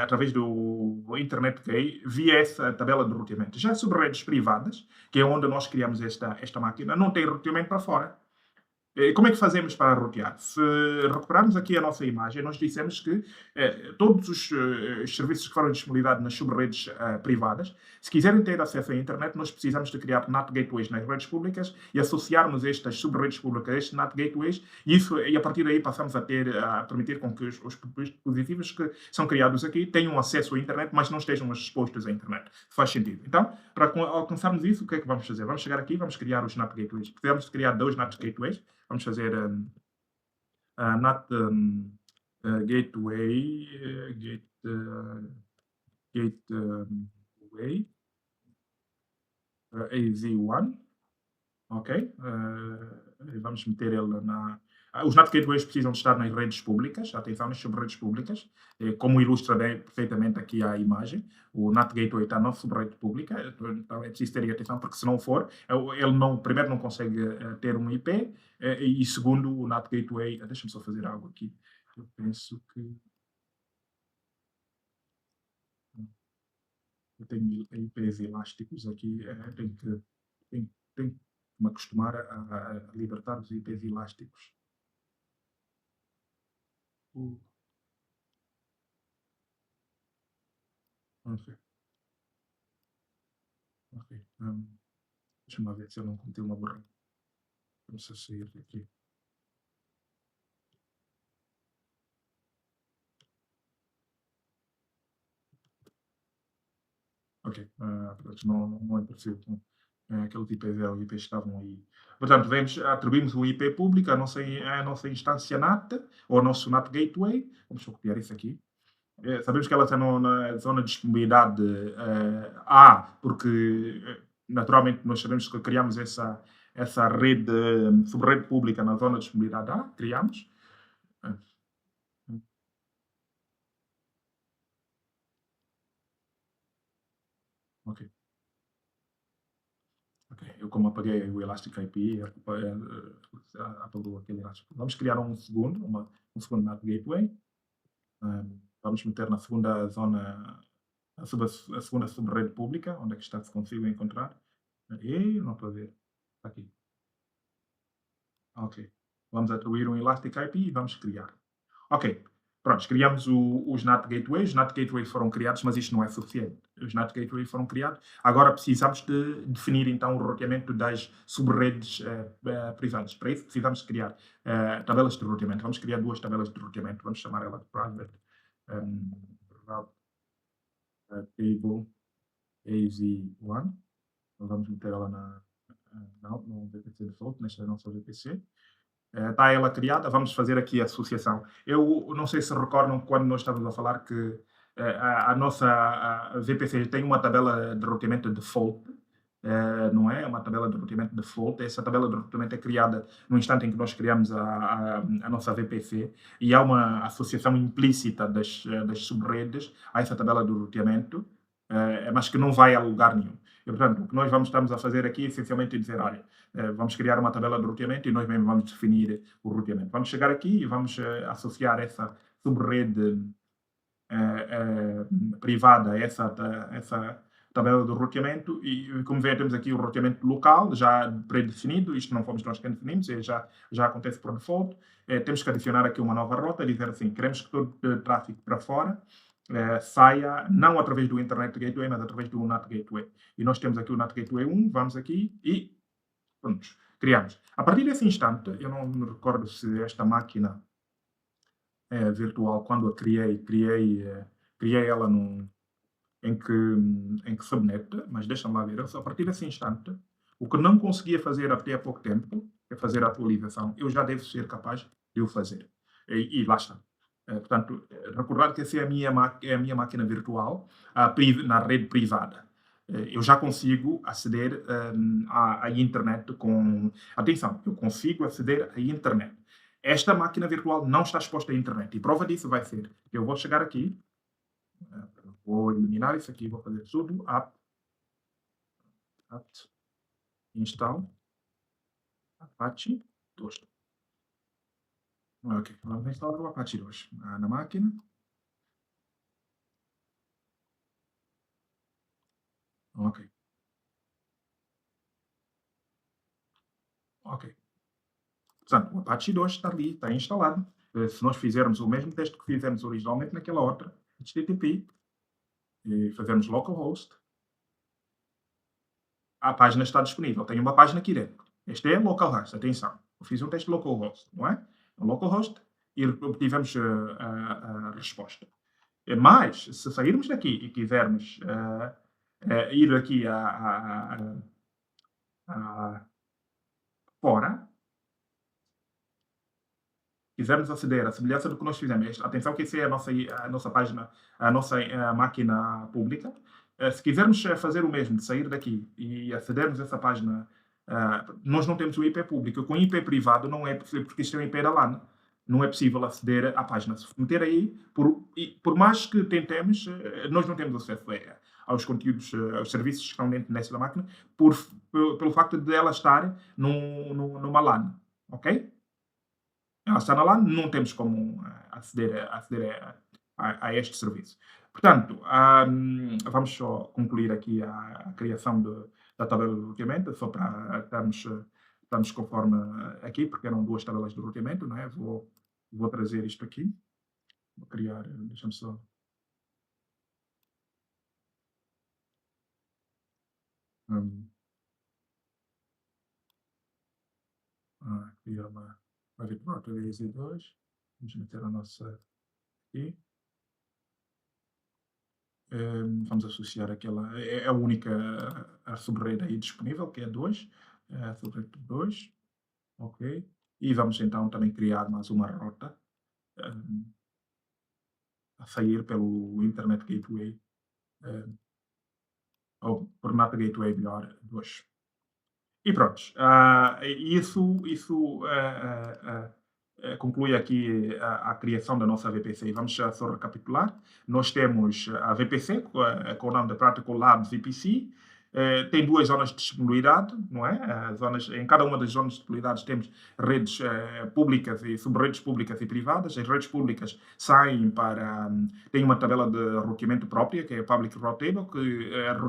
através do Internet Key, via essa tabela de roteamento. Já as subredes privadas, que é onde nós criamos esta máquina, não tem roteamento para fora. Como é que fazemos para rotear? Se recuperarmos aqui a nossa imagem, nós dissemos que todos os serviços que foram disponibilizados nas subredes privadas, se quiserem ter acesso à internet, nós precisamos de criar NAT gateways nas redes públicas e associarmos estas subredes públicas a estes NAT gateways e a partir daí passamos a permitir com que os dispositivos que são criados aqui tenham acesso à internet, mas não estejam expostos à internet. Faz sentido. Então, para alcançarmos isso, o que é que vamos fazer? Vamos chegar aqui e vamos criar os NAT gateways. Precisamos de criar 2 NAT gateways. Vamos fazer NAT gateway, gateway AZ1, ok? Vamos meter ele os NAT gateways precisam de estar nas redes públicas, atenção, nas subredes públicas, como ilustra bem, perfeitamente aqui a imagem. O NAT gateway está na subrede pública, então é preciso ter atenção, porque se não for, ele primeiro não consegue ter um IP, e segundo, o NAT gateway. Deixa-me só fazer algo aqui. Eu penso que. Eu tenho IPs elásticos aqui, tem que me acostumar a libertar os IPs elásticos. Uh, ok, ok. Deixa-me lá ver se eu não cometi uma burra. Vamos a sair daqui. Ok, pronto, não é parecido com aquele IPv ou IPs que estavam aí. Portanto, atribuímos o IP público à nossa instância NAT, ou ao nosso NAT Gateway. Vamos só copiar isso aqui. Sabemos que ela está na zona de disponibilidade A, porque naturalmente nós sabemos que criamos essa rede, subrede pública na zona de disponibilidade A, criamos. Eh, ok, ok. Eu como apaguei o Elastic IP, apagou aquele Elastic. Vamos criar um segundo NAT Gateway. Vamos meter na segunda zona, a segunda subrede pública, onde é que está, se consigo encontrar. E não estou a ver. Está aqui. Ok. Vamos atribuir um Elastic IP e vamos criar. Ok. Pronto, criamos os NAT Gateways. Os NAT Gateways foram criados, mas isto não é suficiente. Os NAT Gateways foram criados. Agora precisamos de definir então o roteamento das subredes privadas. Para isso precisamos criar tabelas de roteamento. Vamos criar duas tabelas de roteamento. Vamos chamar ela de private route table AZ1. Vamos meter ela no VPC default, nesta nossa VPC. Está ela criada, vamos fazer aqui a associação. Eu não sei se recordam quando nós estávamos a falar que a nossa VPC tem uma tabela de roteamento default, não é? Uma tabela de roteamento default. Essa tabela de roteamento é criada no instante em que nós criamos a nossa VPC e há uma associação implícita das subredes a essa tabela de roteamento, mas que não vai a lugar nenhum. E, portanto, o que nós estamos a fazer aqui é essencialmente dizer, olha, vamos criar uma tabela de roteamento e nós mesmo vamos definir o roteamento. Vamos chegar aqui e vamos associar essa subrede privada a essa tabela de roteamento e, como vê, temos aqui o roteamento local já pré-definido. Isto não fomos nós que definimos, já acontece por default. Temos que adicionar aqui uma nova rota, dizer assim, queremos que todo tráfego para fora saia não através do Internet Gateway, mas através do NAT Gateway. E nós temos aqui o NAT Gateway 1, vamos aqui e pronto, criamos. A partir desse instante, eu não me recordo se esta máquina virtual, quando a criei ela em que subnet, mas deixa-me lá ver, a partir desse instante, o que não conseguia fazer até há pouco tempo, é fazer a atualização, eu já devo ser capaz de o fazer. E lá está. Portanto, recordar que essa é a minha máquina virtual na rede privada. Eu já consigo aceder à internet com. Atenção, eu consigo aceder à internet. Esta máquina virtual não está exposta à internet. E prova disso vai ser que eu vou chegar aqui, vou eliminar isso aqui, vou fazer sudo apt install Apache 2. Ok, vamos instalar o Apache 2 na máquina. Ok, ok. Portanto, o Apache 2 está ali, está instalado. Se nós fizermos o mesmo teste que fizemos originalmente naquela outra, HTTP, e fazermos localhost, a página está disponível. Tem uma página aqui dentro. Este é localhost, atenção. Eu fiz um teste localhost, não é? Localhost e obtivemos a resposta. Mas, se sairmos daqui e quisermos ir aqui fora, quisermos aceder à semelhança do que nós fizemos, atenção que essa é a nossa página, a nossa máquina pública. Se quisermos fazer o mesmo, de sair daqui e acedermos a essa página, nós não temos o IP público. Com IP privado não é possível, porque isto é um IP da LAN. Não é possível aceder à página. Se meter aí, por mais que tentemos, nós não temos acesso aos conteúdos, aos serviços que estão dentro dessa máquina, pelo facto de ela estar numa LAN. Ok? Ela está na LAN, não temos como aceder a este serviço. Portanto, vamos só concluir aqui a criação da tabela de roteamento, só para estarmos conforme aqui, porque eram duas tabelas de roteamento, não é? Vou trazer isto aqui, vou criar, deixa-me só. hum, Criar uma variável e 2. Vamos meter a nossa aqui. Vamos associar aquela. É a única a sub-rede aí disponível, que é 2. É a sub-rede 2. Ok. E vamos então também criar mais uma rota hum, a sair pelo Internet Gateway, hum, ou por NAT Gateway melhor, 2. E pronto. Isso conclui aqui a criação da nossa VPC. Vamos só recapitular. Nós temos a VPC, com o nome da Practical Labs VPC. Tem duas zonas de disponibilidade, não é? Em cada uma das zonas de disponibilidade temos redes públicas e sub-redes públicas e privadas. As redes públicas saem têm uma tabela de roteamento própria, que é a Public Route Table,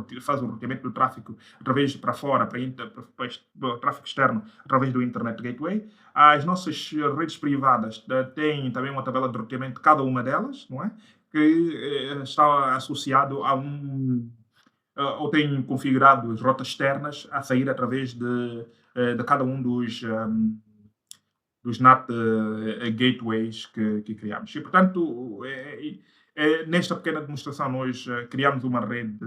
que faz o roteamento do tráfego através para fora, para o tráfego externo, através do Internet Gateway. As nossas redes privadas têm também uma tabela de roteamento, cada uma delas, não é? Que está associado ou tem configurado as rotas externas a sair através de cada um dos NAT gateways que criamos. E, portanto, nesta pequena demonstração, nós criamos uma rede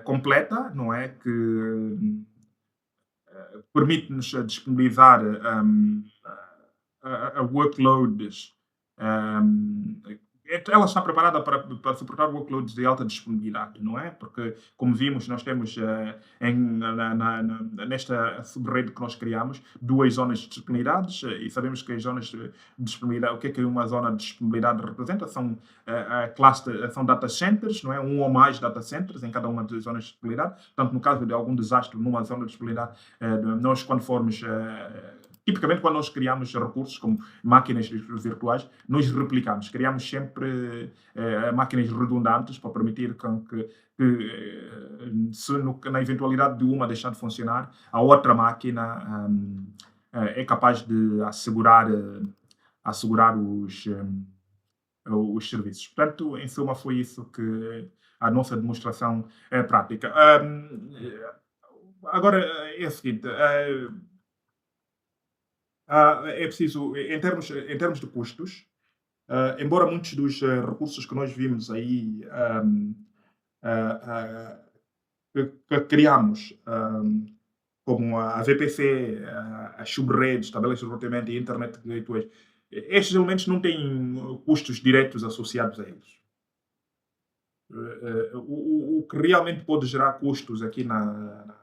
completa, não é? Que permite-nos disponibilizar workloads. um, Ela está preparada para suportar workloads de alta disponibilidade, não é? Porque, como vimos, nós temos nesta subrede que nós criamos duas zonas de disponibilidades e sabemos que as zonas de disponibilidade, o que é que uma zona de disponibilidade representa? São data centers, não é? Um ou mais data centers em cada uma das zonas de disponibilidade. Portanto, no caso de algum desastre numa zona de disponibilidade, nós, quando formos tipicamente, quando nós criamos recursos como máquinas virtuais, nós replicamos, criamos sempre máquinas redundantes para permitir na eventualidade de uma deixar de funcionar, a outra máquina é capaz de assegurar os serviços. Portanto, em suma, foi isso que a nossa demonstração prática. Agora, é o seguinte. É preciso, em termos de custos, embora muitos dos recursos que nós vimos aí, ah, ah, que criamos, como a VPC, as subredes, tabelas de roteamento e Internet Gateways, estes elementos não têm custos diretos associados a eles. O que realmente pode gerar custos aqui na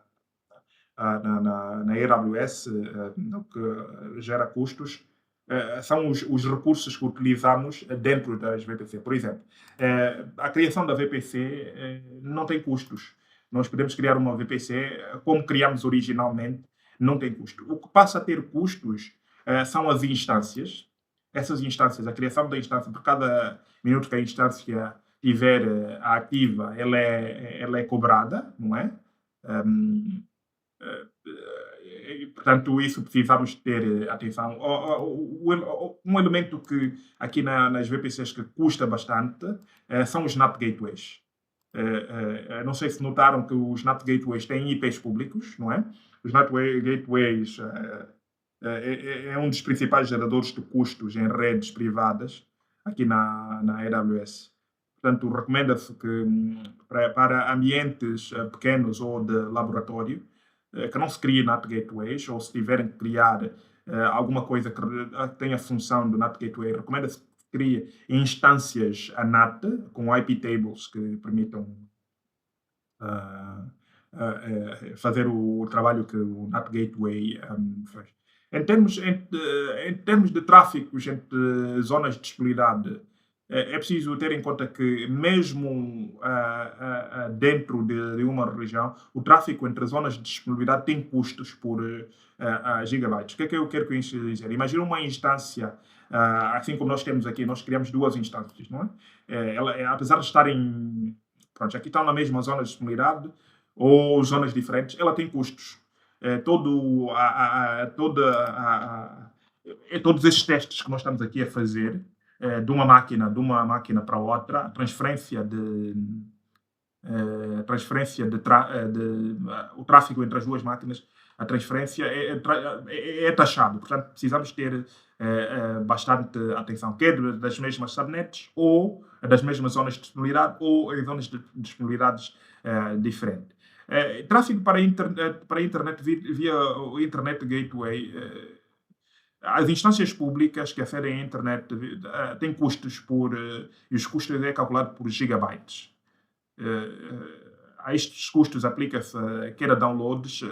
AWS, o que gera custos, são os recursos que utilizamos dentro das VPC. Por exemplo, a criação da VPC não tem custos. Nós podemos criar uma VPC como criamos originalmente, não tem custo. O que passa a ter custos são as instâncias. Essas instâncias, a criação da instância, por cada minuto que a instância estiver ativa, ela é cobrada, não é? Um, Portanto, isso precisamos ter atenção. Um elemento que aqui nas VPCs que custa bastante são os NAT gateways. Não sei se notaram que os NAT gateways têm IPs públicos, não é? Os NAT gateways é um dos principais geradores de custos em redes privadas aqui na AWS. Portanto, recomenda-se que para ambientes pequenos ou de laboratório, que não se crie NAT gateways, ou se tiverem que criar alguma coisa que tenha função do NAT gateway, recomenda-se que se crie instâncias a NAT com IP tables que permitam fazer o trabalho que o NAT gateway faz. Em termos de tráfegos entre zonas de disponibilidade, É preciso ter em conta que, mesmo dentro de uma região, o tráfego entre zonas de disponibilidade tem custos por gigabytes. O que é que eu quero com isto dizer? Imagina uma instância, assim como nós temos aqui, nós criamos duas instâncias, não é? Apesar de estarem, pronto, aqui estão na mesma zona de disponibilidade ou zonas diferentes, ela tem custos. Eh, todo, a, toda, todos estes testes que nós estamos aqui a fazer de uma máquina para outra, a transferência o tráfego entre as duas máquinas, a transferência é taxado. Portanto, precisamos ter bastante atenção, quer das mesmas subnets, ou das mesmas zonas de disponibilidade, ou em zonas de disponibilidades diferentes. Tráfego para a internet via o Internet Gateway. As instâncias públicas que acedem à internet têm custos e os custos é calculado por gigabytes. A estes custos aplica-se quer a downloads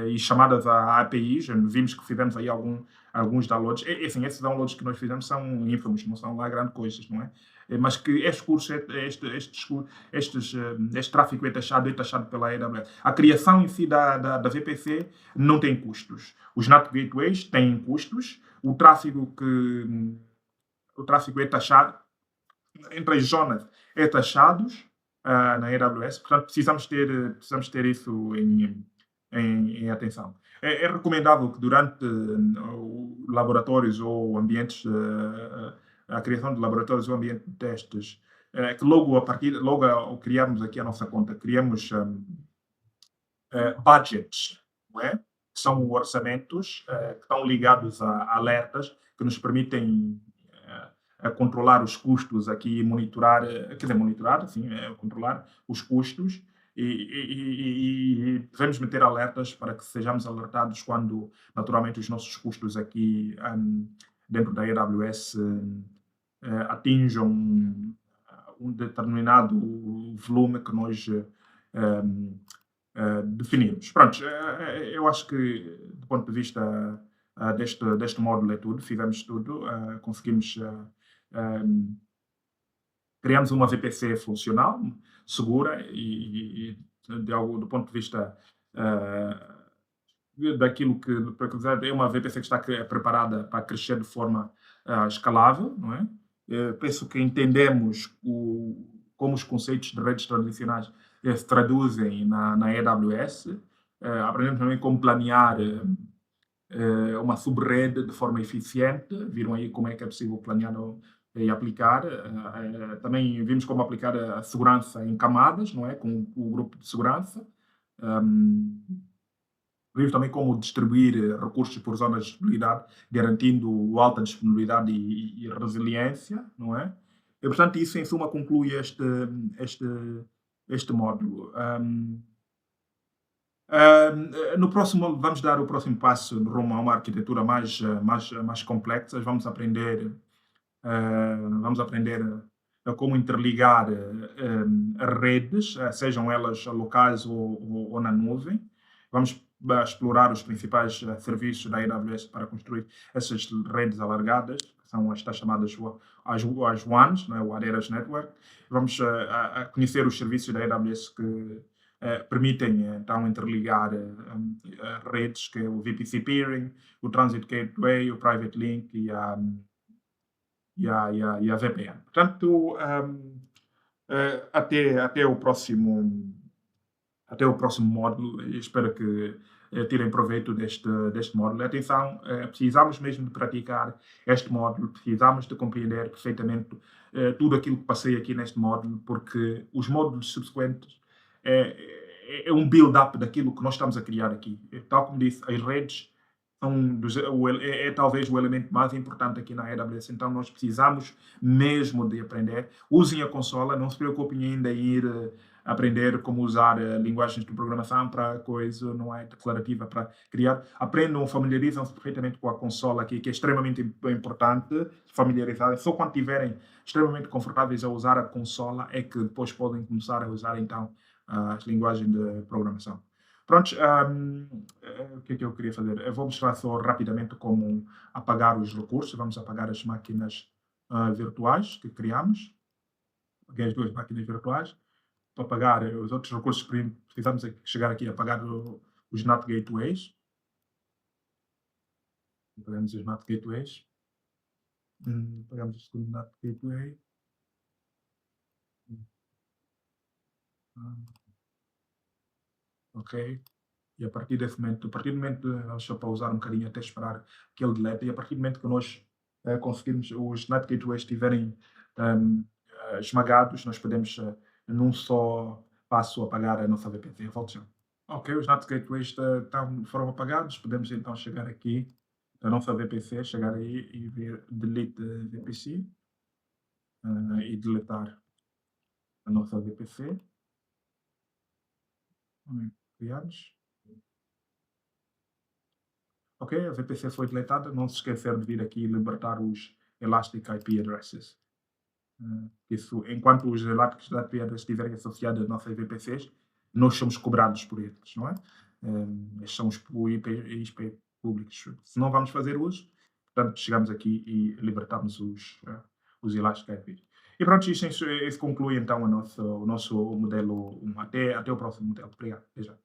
e chamadas a APIs. Vimos que fizemos aí alguns downloads. Assim, esses downloads que nós fizemos são ínfimos, não são lá grandes coisas, não é? Mas que estes custos, este tráfego é taxado pela AWS. A criação em si da VPC não tem custos. Os NAT gateways têm custos. O tráfego é taxado entre as zonas é taxados na AWS, portanto precisamos ter isso em atenção. É recomendável que durante laboratórios ou ambientes, a criação de laboratórios ou ambiente de testes, que logo ao criarmos aqui a nossa conta, criamos budgets, não é? Que são orçamentos que estão ligados a alertas que nos permitem a controlar os custos aqui e monitorar, quer dizer, monitorar, sim, controlar os custos e devemos meter alertas para que sejamos alertados quando, naturalmente, os nossos custos aqui dentro da AWS atinjam um determinado volume que nós definimos. Pronto, eu acho que, do ponto de vista deste módulo, é tudo. Fizemos tudo, conseguimos. Criamos uma VPC funcional, segura e do ponto de vista daquilo que é uma VPC que está preparada para crescer de forma escalável, não é? Penso que entendemos como os conceitos de redes tradicionais se traduzem na AWS. Aprendemos também como planear uma subrede de forma eficiente. Viram aí como é que é possível planear e aplicar. Também vimos como aplicar a segurança em camadas, não é? Com o grupo de segurança. Vimos também como distribuir recursos por zonas de disponibilidade, garantindo alta disponibilidade e resiliência, não é? E, portanto, isso em suma conclui este módulo. No próximo, vamos dar o próximo passo rumo a uma arquitetura mais complexa. Vamos aprender a como interligar redes, sejam elas locais ou na nuvem. Vamos explorar os principais serviços da AWS para construir essas redes alargadas, que são estas chamadas as WANs, né, o Areas Network. Vamos a conhecer os serviços da AWS que permitem então interligar redes, que é o VPC Peering, o Transit Gateway, o Private Link e a VPN. Portanto, até o próximo módulo. Espero que tirem proveito deste módulo. Atenção, precisamos mesmo de praticar este módulo, precisamos de compreender perfeitamente tudo aquilo que passei aqui neste módulo, porque os módulos subsequentes é um build-up daquilo que nós estamos a criar aqui. Tal como disse, as redes é talvez o elemento mais importante aqui na AWS, então nós precisamos mesmo de aprender. Usem a consola, não se preocupem ainda em ir aprender como usar linguagens de programação para coisa, não é declarativa para criar. Aprendam, familiarizam-se perfeitamente com a consola aqui, que é extremamente importante, familiarizar. Só quando estiverem extremamente confortáveis a usar a consola é que depois podem começar a usar então as linguagens de programação. Pronto, o que é que eu queria fazer? Eu vou mostrar só rapidamente como apagar os recursos. Vamos apagar as máquinas virtuais que criamos. Paguei as 2 máquinas virtuais para pagar os outros recursos que precisamos chegar aqui a pagar os NAT gateways. Pagamos os NAT gateways. Pagamos o segundo NAT gateway. Hum, ok. E a partir do momento, só para usar um bocadinho até esperar que ele delete, e a partir do momento que nós conseguirmos, os NAT gateways estiverem um, esmagados, nós podemos, num só passo, apagar a nossa VPC. Volto já. Ok, os NAT gateways foram apagados, podemos então chegar aqui a nossa VPC, chegar aí e ver delete VPC e deletar a nossa VPC. Criamos. Ok, a VPC foi deletada, não se esquecer de vir aqui libertar os Elastic IP Addresses. Isso, enquanto os Elastic IP Addresses estiverem associados às nossas VPCs, nós somos cobrados por eles, não é? Estes são os IP públicos. Se não vamos fazer uso, portanto, chegamos aqui e libertamos os Elastic IPs. E pronto, isso conclui então o nosso modelo 1. Até o próximo modelo. Obrigado. Até já.